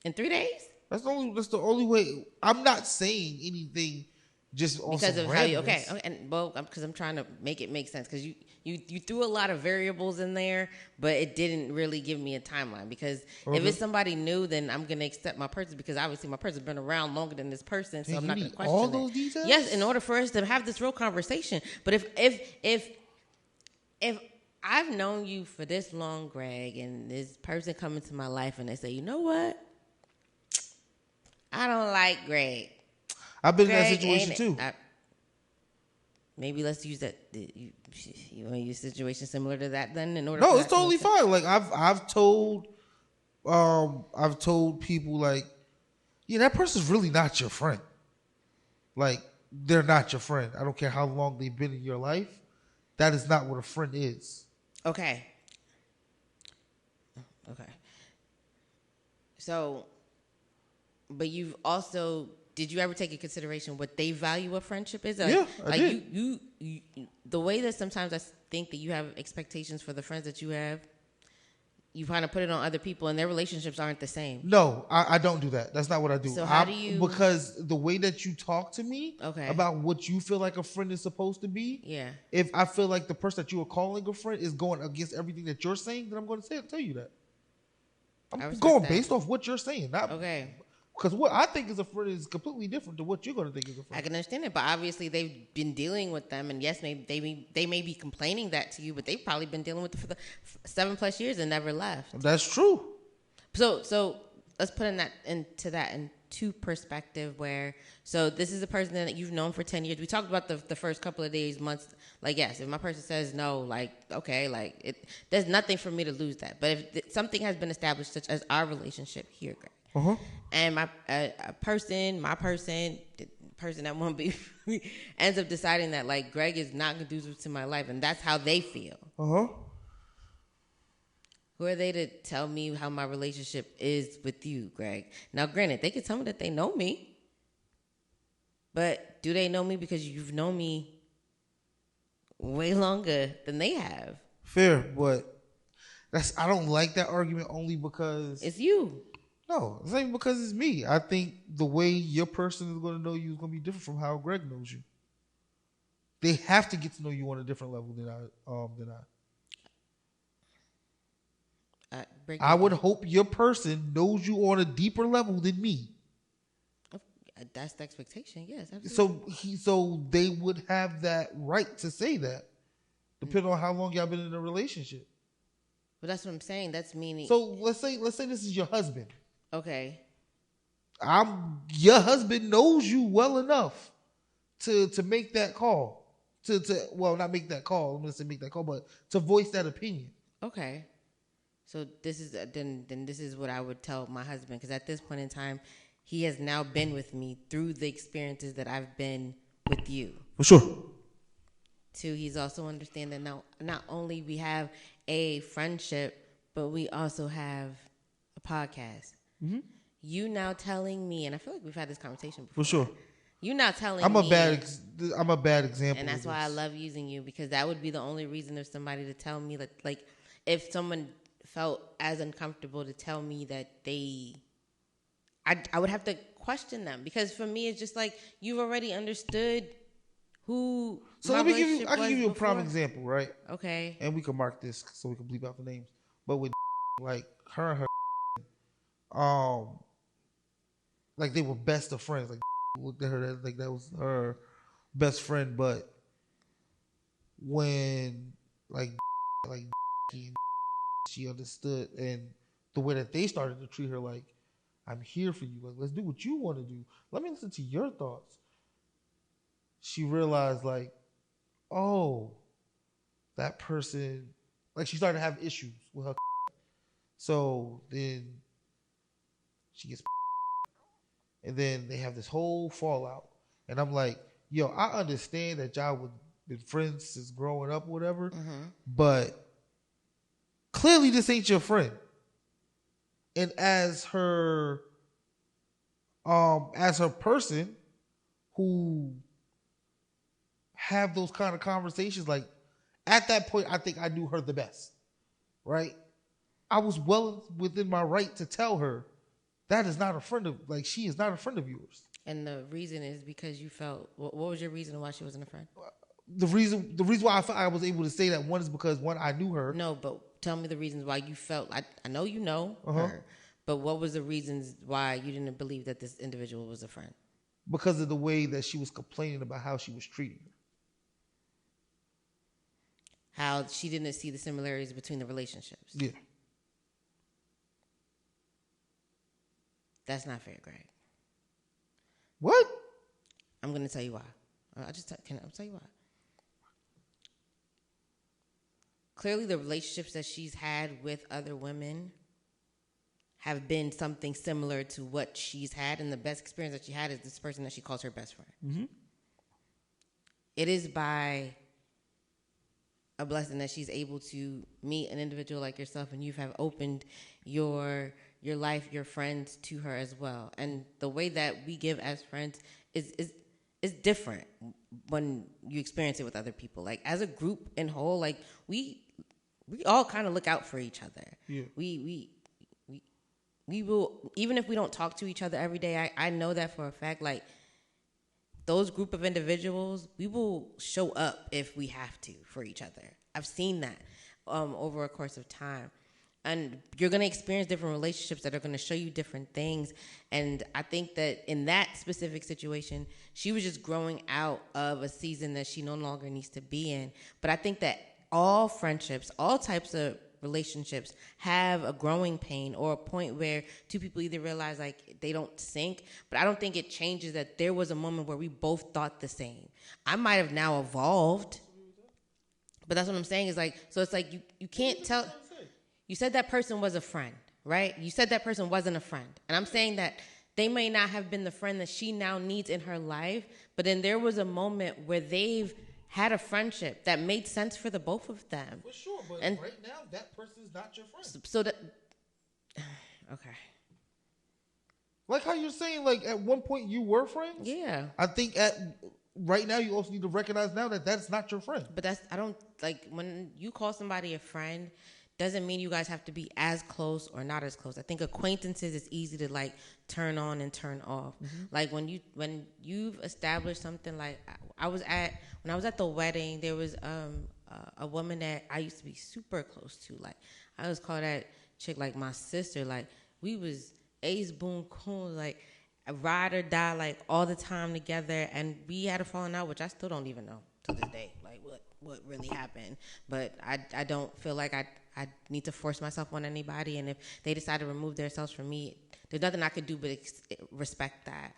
B: In 3 days?
A: That's the only way. I'm not saying anything just
B: because of how you and because I'm trying to make it make sense, because you threw a lot of variables in there, but it didn't really give me a timeline, because if it's somebody new, then I'm gonna accept my person, because obviously my person's been around longer than this person, so I'm not gonna question
A: all those details.
B: Yes, in order for us to have this real conversation. But if I've known you for this long, Greg, and this person come into my life and they say, you know what, I don't like Greg.
A: I've been in that situation too.
B: Maybe let's use that. You want to use a situation similar to that then?
A: No, it's totally fine. Like I've told people, like, yeah, that person's really not your friend. Like, they're not your friend. I don't care how long they've been in your life. That is not what a friend is.
B: Okay. So, but you've also. Did you ever take into consideration what they value a friendship is?
A: Like, yeah, I did.
B: You, the way that sometimes I think that you have expectations for the friends that you have, you kind of put it on other people, and their relationships aren't the same.
A: No, I don't do that. That's not what I do.
B: So how do you?
A: Because the way that you talk to me about what you feel like a friend is supposed to be, if I feel like the person that you are calling a friend is going against everything that you're saying, then I'm going to tell you that. I'm going based off what you're saying. Because what I think is a friend is completely different to what you're going to think is a friend.
B: I can understand it, but obviously they've been dealing with them, and yes, maybe they may be complaining that to you, but they've probably been dealing with it for the 7+ years and never left.
A: That's true.
B: So let's put into perspective. So this is a person that you've known for 10 years. We talked about the first couple of days, months. Like, yes, if my person says no, like, okay, like there's nothing for me to lose that. But if something has been established, such as our relationship here, Greg. And my person that won't be ends up deciding that, like, Greg is not conducive to my life, and that's how they feel. Who are they to tell me how my relationship is with you, Greg? Now, granted, they can tell me that they know me, but do they know me because you've known me way longer than they have?
A: Fair, but I don't like that argument only because
B: it's you.
A: No, it's not even because it's me. I think the way your person is going to know you is going to be different from how Greg knows you. They have to get to know you on a different level than I. I would hope your person knows you on a deeper level than me.
B: That's the expectation, yes. Absolutely.
A: So they would have that right to say that, depending on how long y'all been in a relationship.
B: But that's what I'm saying. That's meaning.
A: So let's say this is your husband.
B: Okay.
A: Your husband knows you well enough to make that call. Not make that call. I'm going to say make that call, but to voice that opinion.
B: Okay. So this is then this is what I would tell my husband, because at this point in time, he has now been with me through the experiences that I've been with you.
A: For sure.
B: Two, he's also understand that now not only we have a friendship, but we also have a podcast. Mm-hmm. You now telling me, and I feel like we've had this conversation before.
A: For sure.
B: You now telling
A: I'm
B: me.
A: I'm a bad example.
B: And that's why I love using you, because that would be the only reason if somebody to tell me that, like, if someone felt as uncomfortable to tell me that I would have to question them, because for me it's just like you've already understood who. So I can give you a prime
A: example, right?
B: Okay.
A: And we can mark this so we can bleep out the names. But with like her and her, like they were best of friends. Like looked at her like that was her best friend, but when like she understood and the way that they started to treat her like, I'm here for you. Like, let's do what you want to do. Let me listen to your thoughts. She realized like, oh, that person, like she started to have issues with her. So then she gets and then they have this whole fallout. And I'm like, yo, I understand that y'all would been friends since growing up or whatever, but clearly this ain't your friend. And as her person who have those kind of conversations, like at that point, I think I knew her the best, right? I was well within my right to tell her that is not a friend of, like, she is not a friend of yours.
B: And the reason is because you felt, what was your reason why she wasn't a friend?
A: The reason why I was able to say that, one is because one, I knew her.
B: No, but tell me the reasons why you felt, I know you know her, but what was the reasons why you didn't believe that this individual was a friend?
A: Because of the way that she was complaining about how she was treating her.
B: How she didn't see the similarities between the relationships.
A: Yeah.
B: That's not fair, Greg.
A: What?
B: I'm going to tell you why. I'll tell you why. Clearly, the relationships that she's had with other women have been something similar to what she's had, and the best experience that she had is this person that she calls her best friend. Mm-hmm. It is by a blessing that she's able to meet an individual like yourself, and you have opened your life, your friends to her as well. And the way that we give as friends is different when you experience it with other people. Like as a group in whole, like we all kind of look out for each other. Yeah. We will, even if we don't talk to each other every day, I know that for a fact. Like those group of individuals, we will show up if we have to for each other. I've seen that over a course of time. And you're going to experience different relationships that are going to show you different things. And I think that in that specific situation, she was just growing out of a season that she no longer needs to be in. But I think that all friendships, all types of relationships have a growing pain or a point where two people either realize like they don't sync. But I don't think it changes that there was a moment where we both thought the same. I might have now evolved. But that's what I'm saying is like, so it's like you can't tell. You said that person was a friend, right? You said that person wasn't a friend. And I'm saying that they may not have been the friend that she now needs in her life, but then there was a moment where they've had a friendship that made sense for the both of them.
A: For sure, but and right now, that person is not your friend.
B: So that, okay.
A: Like how you're saying, like at one point you were friends?
B: Yeah.
A: I think right now you also need to recognize now that that's not your friend.
B: But I don't, like when you call somebody a friend, doesn't mean you guys have to be as close or not as close. I think acquaintances is easy to like turn on and turn off. Mm-hmm. Like when you've established something, like when I was at the wedding, there was a woman that I used to be super close to. Like I was called that chick like my sister. Like we was ace boon coon, like ride or die, like all the time together. And we had a falling out, which I still don't even know to this day, like what really happened. But I don't feel like I need to force myself on anybody, and if they decide to remove themselves from me, there's nothing I could do but respect that.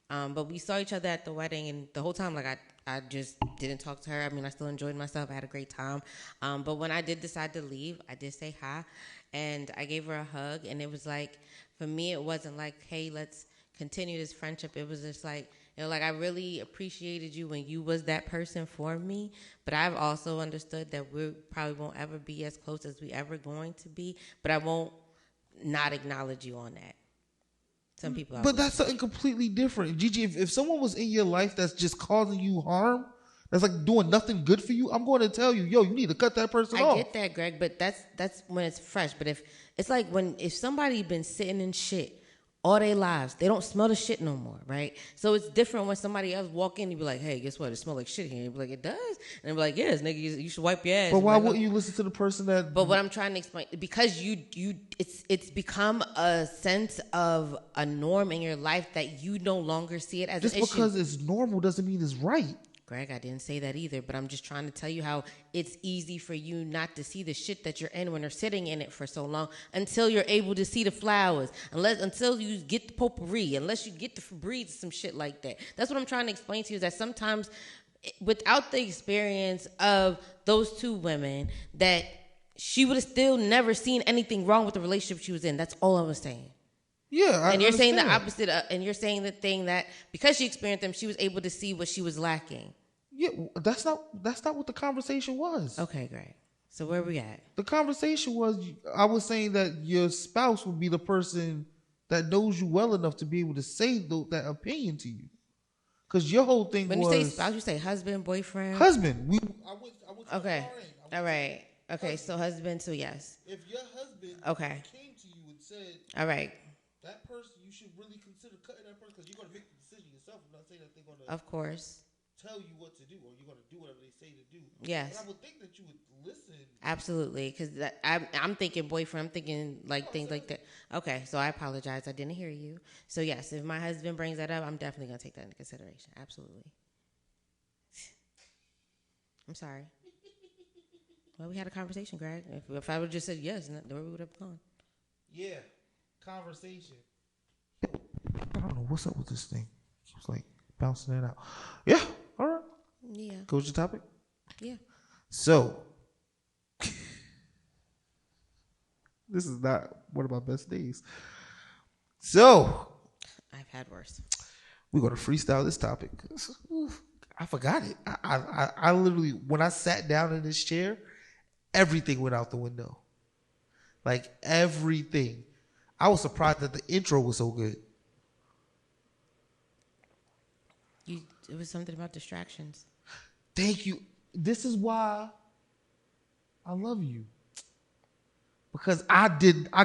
B: But we saw each other at the wedding, and the whole time, like I just didn't talk to her. I mean, I still enjoyed myself. I had a great time. But when I did decide to leave, I did say hi, and I gave her a hug, and it was like, for me, it wasn't like, hey, let's continue this friendship. It was just like, you know, like I really appreciated you when you was that person for me, but I've also understood that we probably won't ever be as close as we ever going to be, but I won't not acknowledge you on that. Some people,
A: but that's something completely different. Gigi, if someone was in your life that's just causing you harm, that's like doing nothing good for you, I'm going to tell you, yo, you need to cut that person off.
B: I get that, Greg, but that's when it's fresh. But if it's like if somebody been sitting in shit all their lives. They don't smell the shit no more, right? So it's different when somebody else walk in and be like, hey, guess what? It smells like shit here. And be like, it does? And be like, yes, nigga, you should wipe your ass.
A: But why
B: like,
A: wouldn't you listen to the person that...
B: But what I'm trying to explain, because it's become a sense of a norm in your life that you no longer see it as an issue.
A: Just because it's normal doesn't mean it's right.
B: Greg, I didn't say that either, but I'm just trying to tell you how it's easy for you not to see the shit that you're in when you're sitting in it for so long until you're able to see the flowers, until you get the potpourri, unless you get the Febreze, some shit like that. That's what I'm trying to explain to you, is that sometimes without the experience of those two women, that she would have still never seen anything wrong with the relationship she was in. That's all I was saying.
A: Yeah,
B: and you're saying the opposite, and you're saying the thing that because she experienced them, she was able to see what she was lacking.
A: Yeah, that's not what the conversation was.
B: Okay, great. So where we at?
A: The conversation was, I was saying that your spouse would be the person that knows you well enough to be able to say that opinion to you. Because your whole thing was...
B: When you say spouse, you say husband, boyfriend?
A: Husband. I went
B: okay. All right. Okay, husband. So husband, so yes.
A: If your husband came to you and said...
B: All right.
A: That person, you should really consider cutting that person because you're going to make the decision yourself. I'm not saying that they're going to...
B: Of course.
A: Tell you what to do, or you're going to do whatever they say to do.
B: Yes.
A: But I would think that you would listen.
B: Absolutely, because I'm thinking boyfriend. I'm thinking like things like that. Okay, so I apologize. I didn't hear you. So yes, if my husband brings that up, I'm definitely going to take that into consideration. Absolutely. I'm sorry. Well, we had a conversation, Greg. If I would have just said yes, where we would have gone.
A: Yeah, conversation. I don't know what's up with this thing. It's like bouncing it out. Yeah, all right.
B: Yeah.
A: Go with your topic?
B: Yeah.
A: So, this is not one of my best days. So,
B: I've had worse.
A: We're going to freestyle this topic. I forgot it. I literally, when I sat down in this chair, everything went out the window. Like, everything. I was surprised that the intro was so good.
B: It was something about distractions.
A: Thank you. This is why I love you. Because I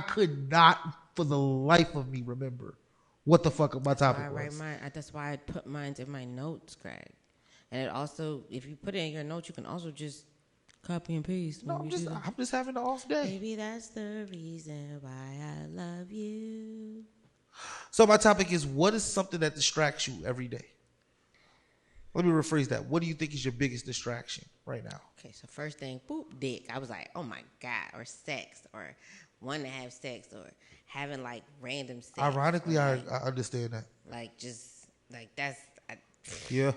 A: could not for the life of me remember what the fuck my topic was.
B: That's why I put mine in my notes, Greg. And it also, if you put it in your notes, you can also just copy and paste.
A: No, I'm just having an off day.
B: Maybe that's the reason why I love you.
A: So my topic is, what is something that distracts you every day? Let me rephrase that. What do you think is your biggest distraction right now?
B: Okay, so first thing, boop, dick. I was like, oh my God, or sex, or wanting to have sex, or having like random sex.
A: Ironically, I understand that.
B: Like, just, like, that's...
A: Yeah.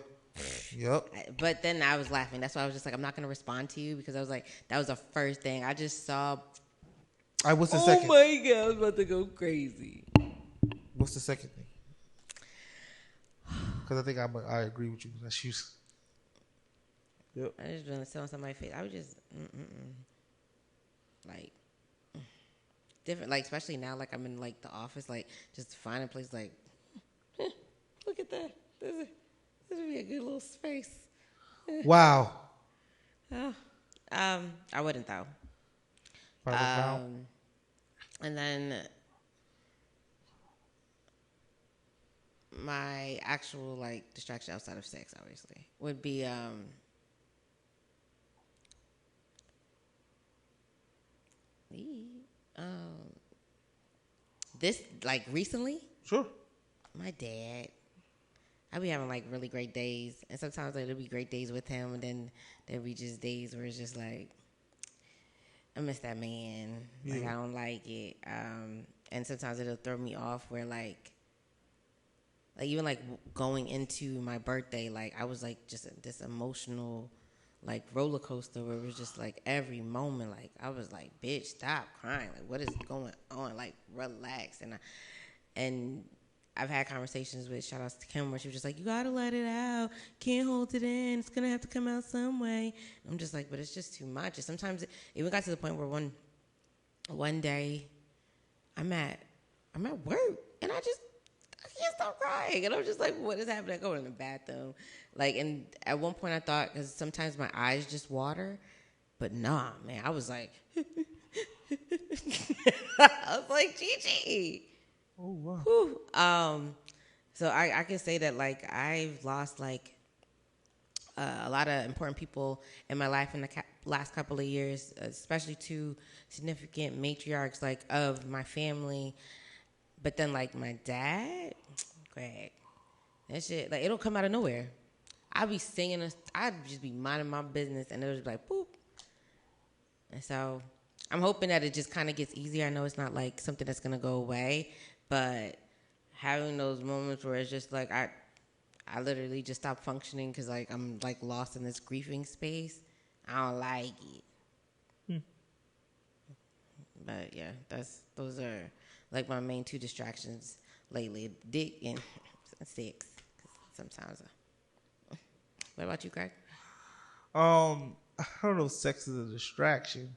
A: Yep.
B: But then I was laughing. That's why I was just like, I'm not going to respond to you, because I was like, that was the first thing. I just saw...
A: All right, what's the second?
B: Oh my God, I was about to go crazy.
A: What's the second thing? Because I think I agree with you. Yep.
B: I just want to sit on somebody's face. I was just, like, different. Like, especially now, like, I'm in, like, the office, like, just find a place, like, look at that. This would be a good little space.
A: Wow.
B: I wouldn't, though. And then my actual, like, distraction outside of sex, obviously, would be this, like, recently.
A: Sure.
B: My dad. I be having, like, really great days, and sometimes, like, there'll be great days with him, and then there'll be just days where it's just like, I miss that man. Yeah. Like, I don't like it. And sometimes it'll throw me off where, like even like going into my birthday, like I was like just this emotional like roller coaster where it was just like every moment, like I was like, bitch, stop crying. Like, what is going on? Like, relax. And I've had conversations with, shout outs to Kim, where she was just like, you gotta let it out. Can't hold it in. It's gonna have to come out some way. I'm just like, but it's just too much. And sometimes it even got to the point where one day I'm at work and I can't stop crying. And I'm just like, what is happening? I go in the bathroom. Like, and at one point I thought, because sometimes my eyes just water, but nah, man, I was like, I was like, Gigi.
A: Oh, wow.
B: Who Whew. So I can say that like I've lost like a lot of important people in my life in the last couple of years, especially two significant matriarchs like of my family. But then like my dad, Greg, that shit like it'll come out of nowhere. I'd be singing, I'd just be minding my business, and it'll just be like boop. And so I'm hoping that it just kind of gets easier. I know it's not like something that's gonna go away, but having those moments where it's just like I literally just stop functioning because like I'm like lost in this grieving space. I don't like it. But yeah, those are like my main two distractions lately: dick and sex. Sometimes. What about you, Greg?
A: I don't know if sex is a distraction.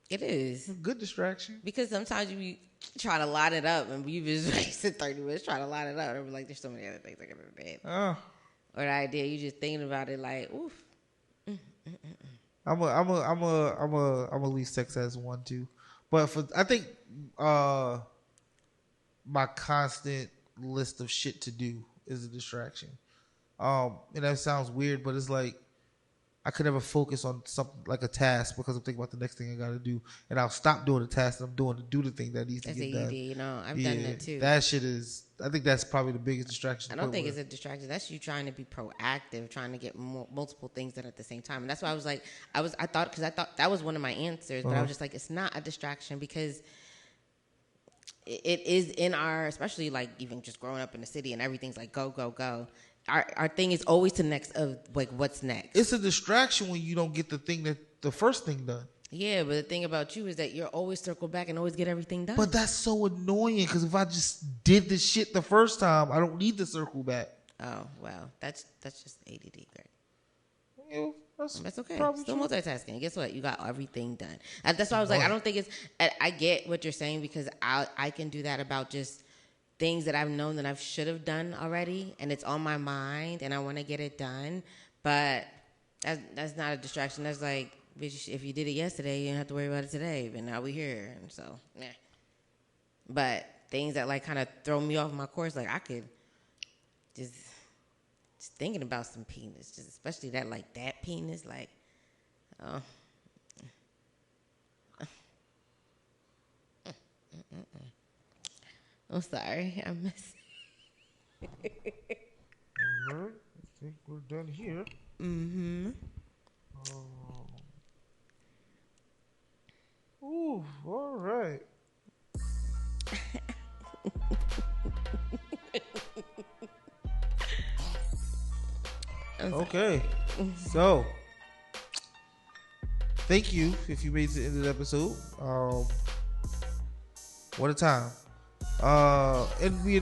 B: It is.
A: A good distraction.
B: Because sometimes you be trying to line it up and you just wasted 30 minutes trying to line it up. And like, there's so many other things I could have did.
A: Oh.
B: Or the idea, you just thinking about it like, oof.
A: I'm a leave sex as one too. But I think my constant list of shit to do is a distraction. And that sounds weird, but it's like I could never focus on something like a task because I'm thinking about the next thing I got to do, and I'll stop doing the task that I'm doing to do the thing that needs to get done.
B: You know, I've done that too.
A: That shit is. I think that's probably the biggest distraction.
B: I don't think it's a distraction. That's you trying to be proactive, trying to get multiple things done at the same time. And that's why I was like, I thought that was one of my answers, but I was just like, it's not a distraction because it is in our, especially like even just growing up in the city and everything's like go, go, go. Our thing is always to next of like what's next.
A: It's a distraction when you don't get the first thing done.
B: Yeah, but the thing about you is that you're always circle back and always get everything done.
A: But that's so annoying because if I just did the shit the first time, I don't need to circle back.
B: Oh well, that's just ADD, Greg.
A: Yeah,
B: that's okay. Still multitasking. Guess what? You got everything done. And that's why I was like, I don't think it's. I get what you're saying because I can do that about just things that I've known that I should have done already, and it's on my mind, and I want to get it done. But that's not a distraction. That's like, bitch, if you did it yesterday, you don't have to worry about it today. But now we're here, and so, yeah. But things that like kind of throw me off my course, like I could just thinking about some penis, just especially that like that penis, like, oh. I'm sorry, I missed it.
A: All right, I think we're done here.
B: Mm-hmm.
A: Ooh, all right. Okay, so thank you if you made it to the end of the episode. What a time. And we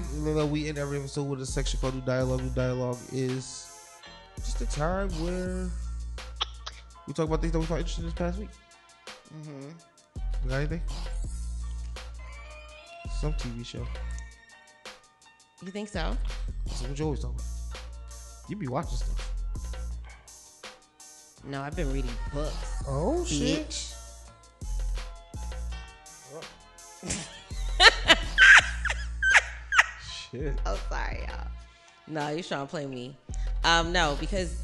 A: end every episode with a section called New Dialogue. New Dialogue is just a time where we talk about things that we found interesting this past week.
B: Mm-hmm.
A: You got anything? Some TV show.
B: You think so?
A: That's what you always talk about. You be watching stuff.
B: No, I've been reading books.
A: Oh, shit.
B: Bitch.
A: Shit.
B: Oh, sorry, y'all. No, you're trying to play me. No, because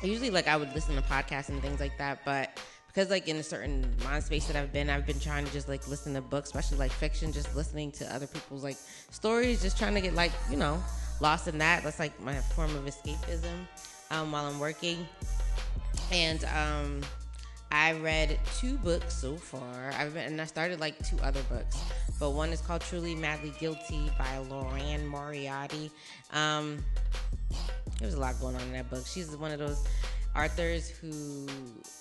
B: usually like I would listen to podcasts and things like that, but because like in a certain mind space that I've been trying to just like listen to books, especially like fiction, just listening to other people's like stories, just trying to get like, you know, lost in that. That's like my form of escapism while I'm working. And I read 2 books so far. I started like 2 other books, but one is called Truly Madly Guilty by Lorraine Moriarty. There's a lot going on in that book. She's one of those authors who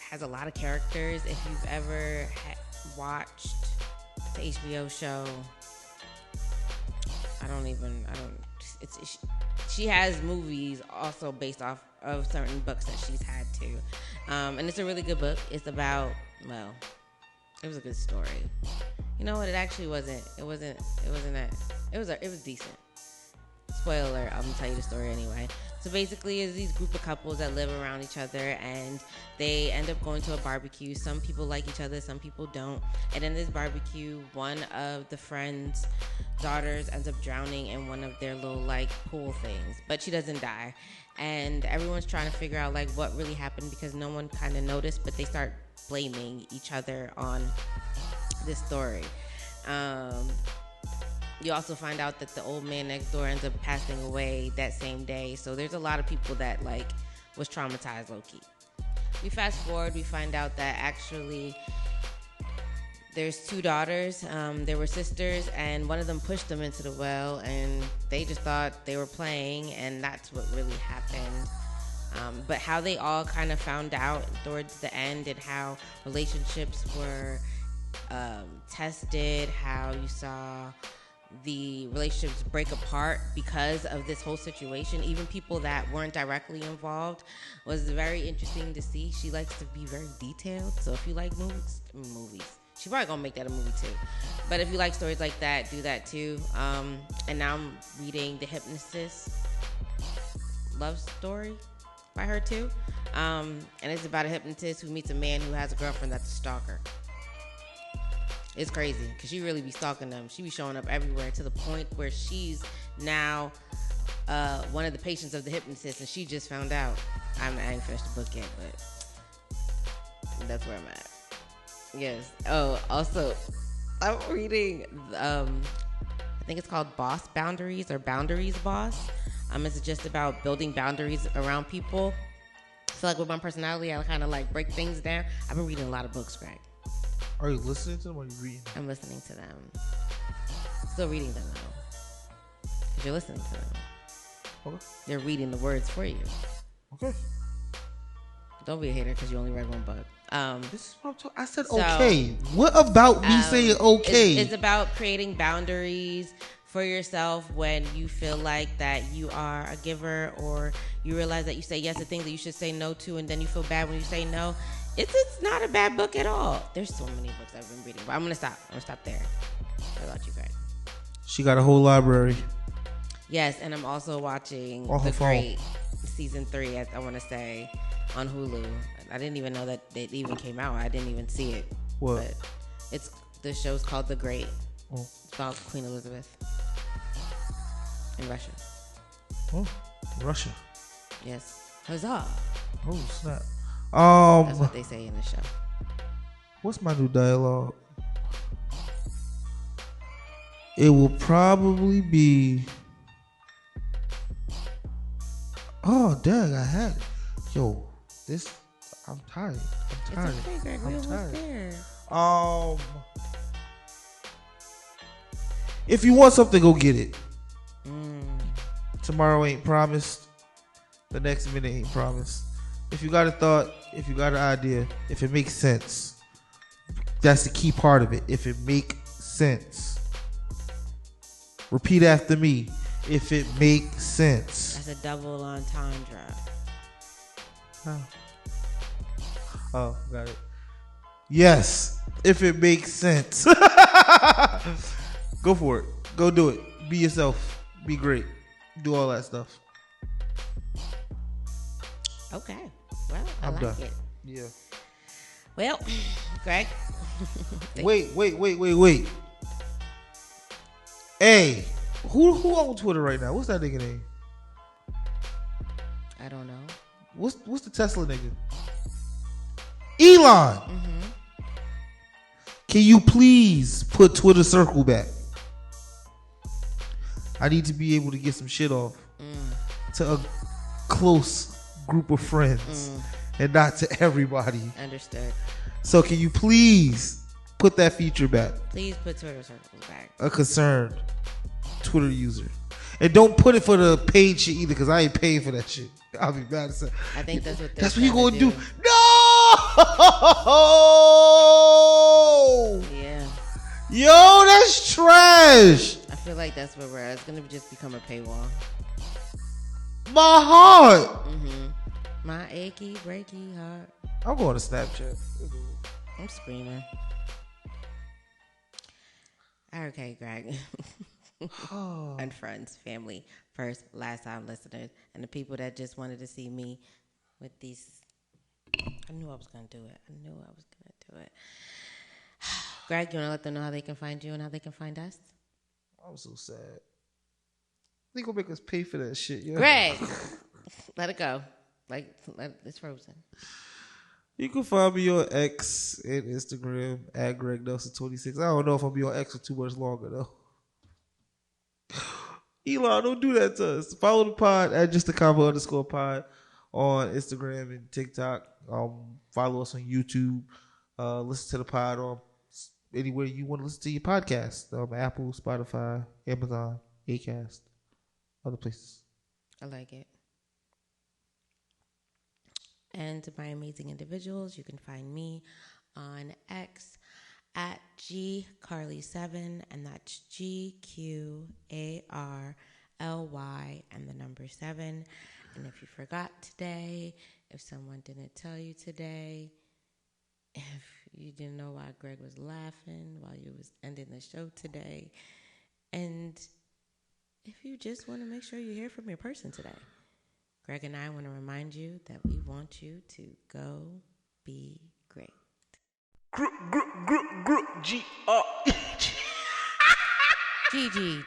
B: has a lot of characters. If you've ever watched the HBO show, she has movies also based off of certain books that she's had too. And it's a really good book. It's about, well, it was a good story. You know what? It actually wasn't. It was decent. Spoiler alert, I'm gonna tell you the story anyway. So basically, it's these group of couples that live around each other, and they end up going to a barbecue. Some people like each other, some people don't. And in this barbecue, one of the friends daughters ends up drowning in one of their little like pool things, but she doesn't die. And everyone's trying to figure out like what really happened because no one kind of noticed, but they start blaming each other on this story. You also find out that the old man next door ends up passing away that same day. So there's a lot of people that like was traumatized low-key. We fast forward, we find out that actually there's two daughters. They were sisters, and one of them pushed them into the well, and they just thought they were playing, and that's what really happened. But how they all kind of found out towards the end, and how relationships were tested, how you saw the relationships break apart because of this whole situation, even people that weren't directly involved, was very interesting to see. She likes to be very detailed, so if you like movies, she probably gonna make that a movie too. But if you like stories like that, do that too. And now I'm reading The Hypnotist love story by her too. And it's about a hypnotist who meets a man who has a girlfriend that's a stalker. It's crazy because she really be stalking them. She be showing up everywhere to the point where she's now one of the patients of the hypnotist, and she just found out. I ain't finished the book yet, but that's where I'm at. Yes. Oh, also, I'm reading, I think it's called Boss Boundaries or Boundaries Boss. It's just about building boundaries around people. So like with my personality, I kind of like break things down. I've been reading a lot of books, Greg.
A: Are you listening to them or are you reading them?
B: I'm listening to them. Still reading them though. Because you're listening to them.
A: Okay.
B: They're reading the words for you.
A: Okay.
B: Don't be a hater because you only read one book.
A: This is what I'm talking. I said okay. What about me saying okay?
B: It's about creating boundaries for yourself when you feel like that you are a giver, or you realize that you say yes to things that you should say no to, and then you feel bad when you say no. It's not a bad book at all. There's so many books I've been reading, but I'm gonna stop there. What about you, Greg?
A: She got a whole library.
B: Yes, and I'm also watching
A: On her
B: The
A: phone.
B: Great season 3. I want to say on Hulu. I didn't even know that it even came out. I didn't even see it.
A: What?
B: But the show's called The Great.
A: Oh.
B: It's about Queen Elizabeth in Russia.
A: Oh, Russia.
B: Yes. Huzzah.
A: Oh, snap.
B: That's what they say in the show.
A: What's my new dialogue? It will probably be. Oh, dang, I had it. Yo, this. I'm tired.
B: It's okay, Greg. We almost there.
A: If you want something, go get it. Tomorrow ain't promised. The next minute ain't promised. If you got a thought, if you got an idea, if it makes sense, that's the key part of it. If it makes sense. Repeat after me. If it makes sense.
B: That's a double entendre.
A: Oh, got it. Yes, if it makes sense. Go for it. Go do it. Be yourself. Be great. Do all that stuff.
B: Okay. Well, I
A: I'm
B: like
A: done.
B: it.
A: Yeah.
B: Well, Greg.
A: Wait. Hey, who on Twitter right now? What's that nigga name?
B: I don't know.
A: What's the Tesla nigga? Elon.
B: Mm-hmm.
A: Can you please put Twitter circle back? I need to be able to get some shit off to a close group of friends and not to everybody.
B: Understood.
A: So can you please put that feature back?
B: Please put Twitter circles back.
A: A concerned Twitter user. And don't put it for the paid shit either, because I ain't paying for that shit. I'll be mad as hell.
B: I think that's what
A: you gonna do. No!
B: Yeah.
A: Yo, that's trash.
B: I feel like that's where we're at. It's gonna just become a paywall.
A: My heart.
B: Mm-hmm. My achy, breaky heart.
A: I'm going to Snapchat.
B: I'm screaming. Okay, Greg. And friends, family, first, last time listeners, and the people that just wanted to see me with these. I knew I was going to do it. Greg, you want to let them know how they can find you and how they can find us?
A: I'm so sad. They gonna make us pay for that shit, yo.
B: Greg, let it go. It's frozen.
A: You can find me on X and Instagram at Greg Nelson26. I don't know if I'll be on X for too much longer though. Elon, don't do that to us. Follow the pod at JustAConvo_pod on Instagram and TikTok. Follow us on YouTube. Listen to the pod on anywhere you want to listen to your podcast. Apple, Spotify, Amazon, Acast, other places.
B: I like it. And my amazing individuals, you can find me on X at GCarly7, and that's GQARLY and the number 7. And if you forgot today, if someone didn't tell you today, if you didn't know why Greg was laughing while you was ending the show today, and if you just want to make sure you hear from your person today, Greg and I want to remind you that we want you to go be great. Gigi.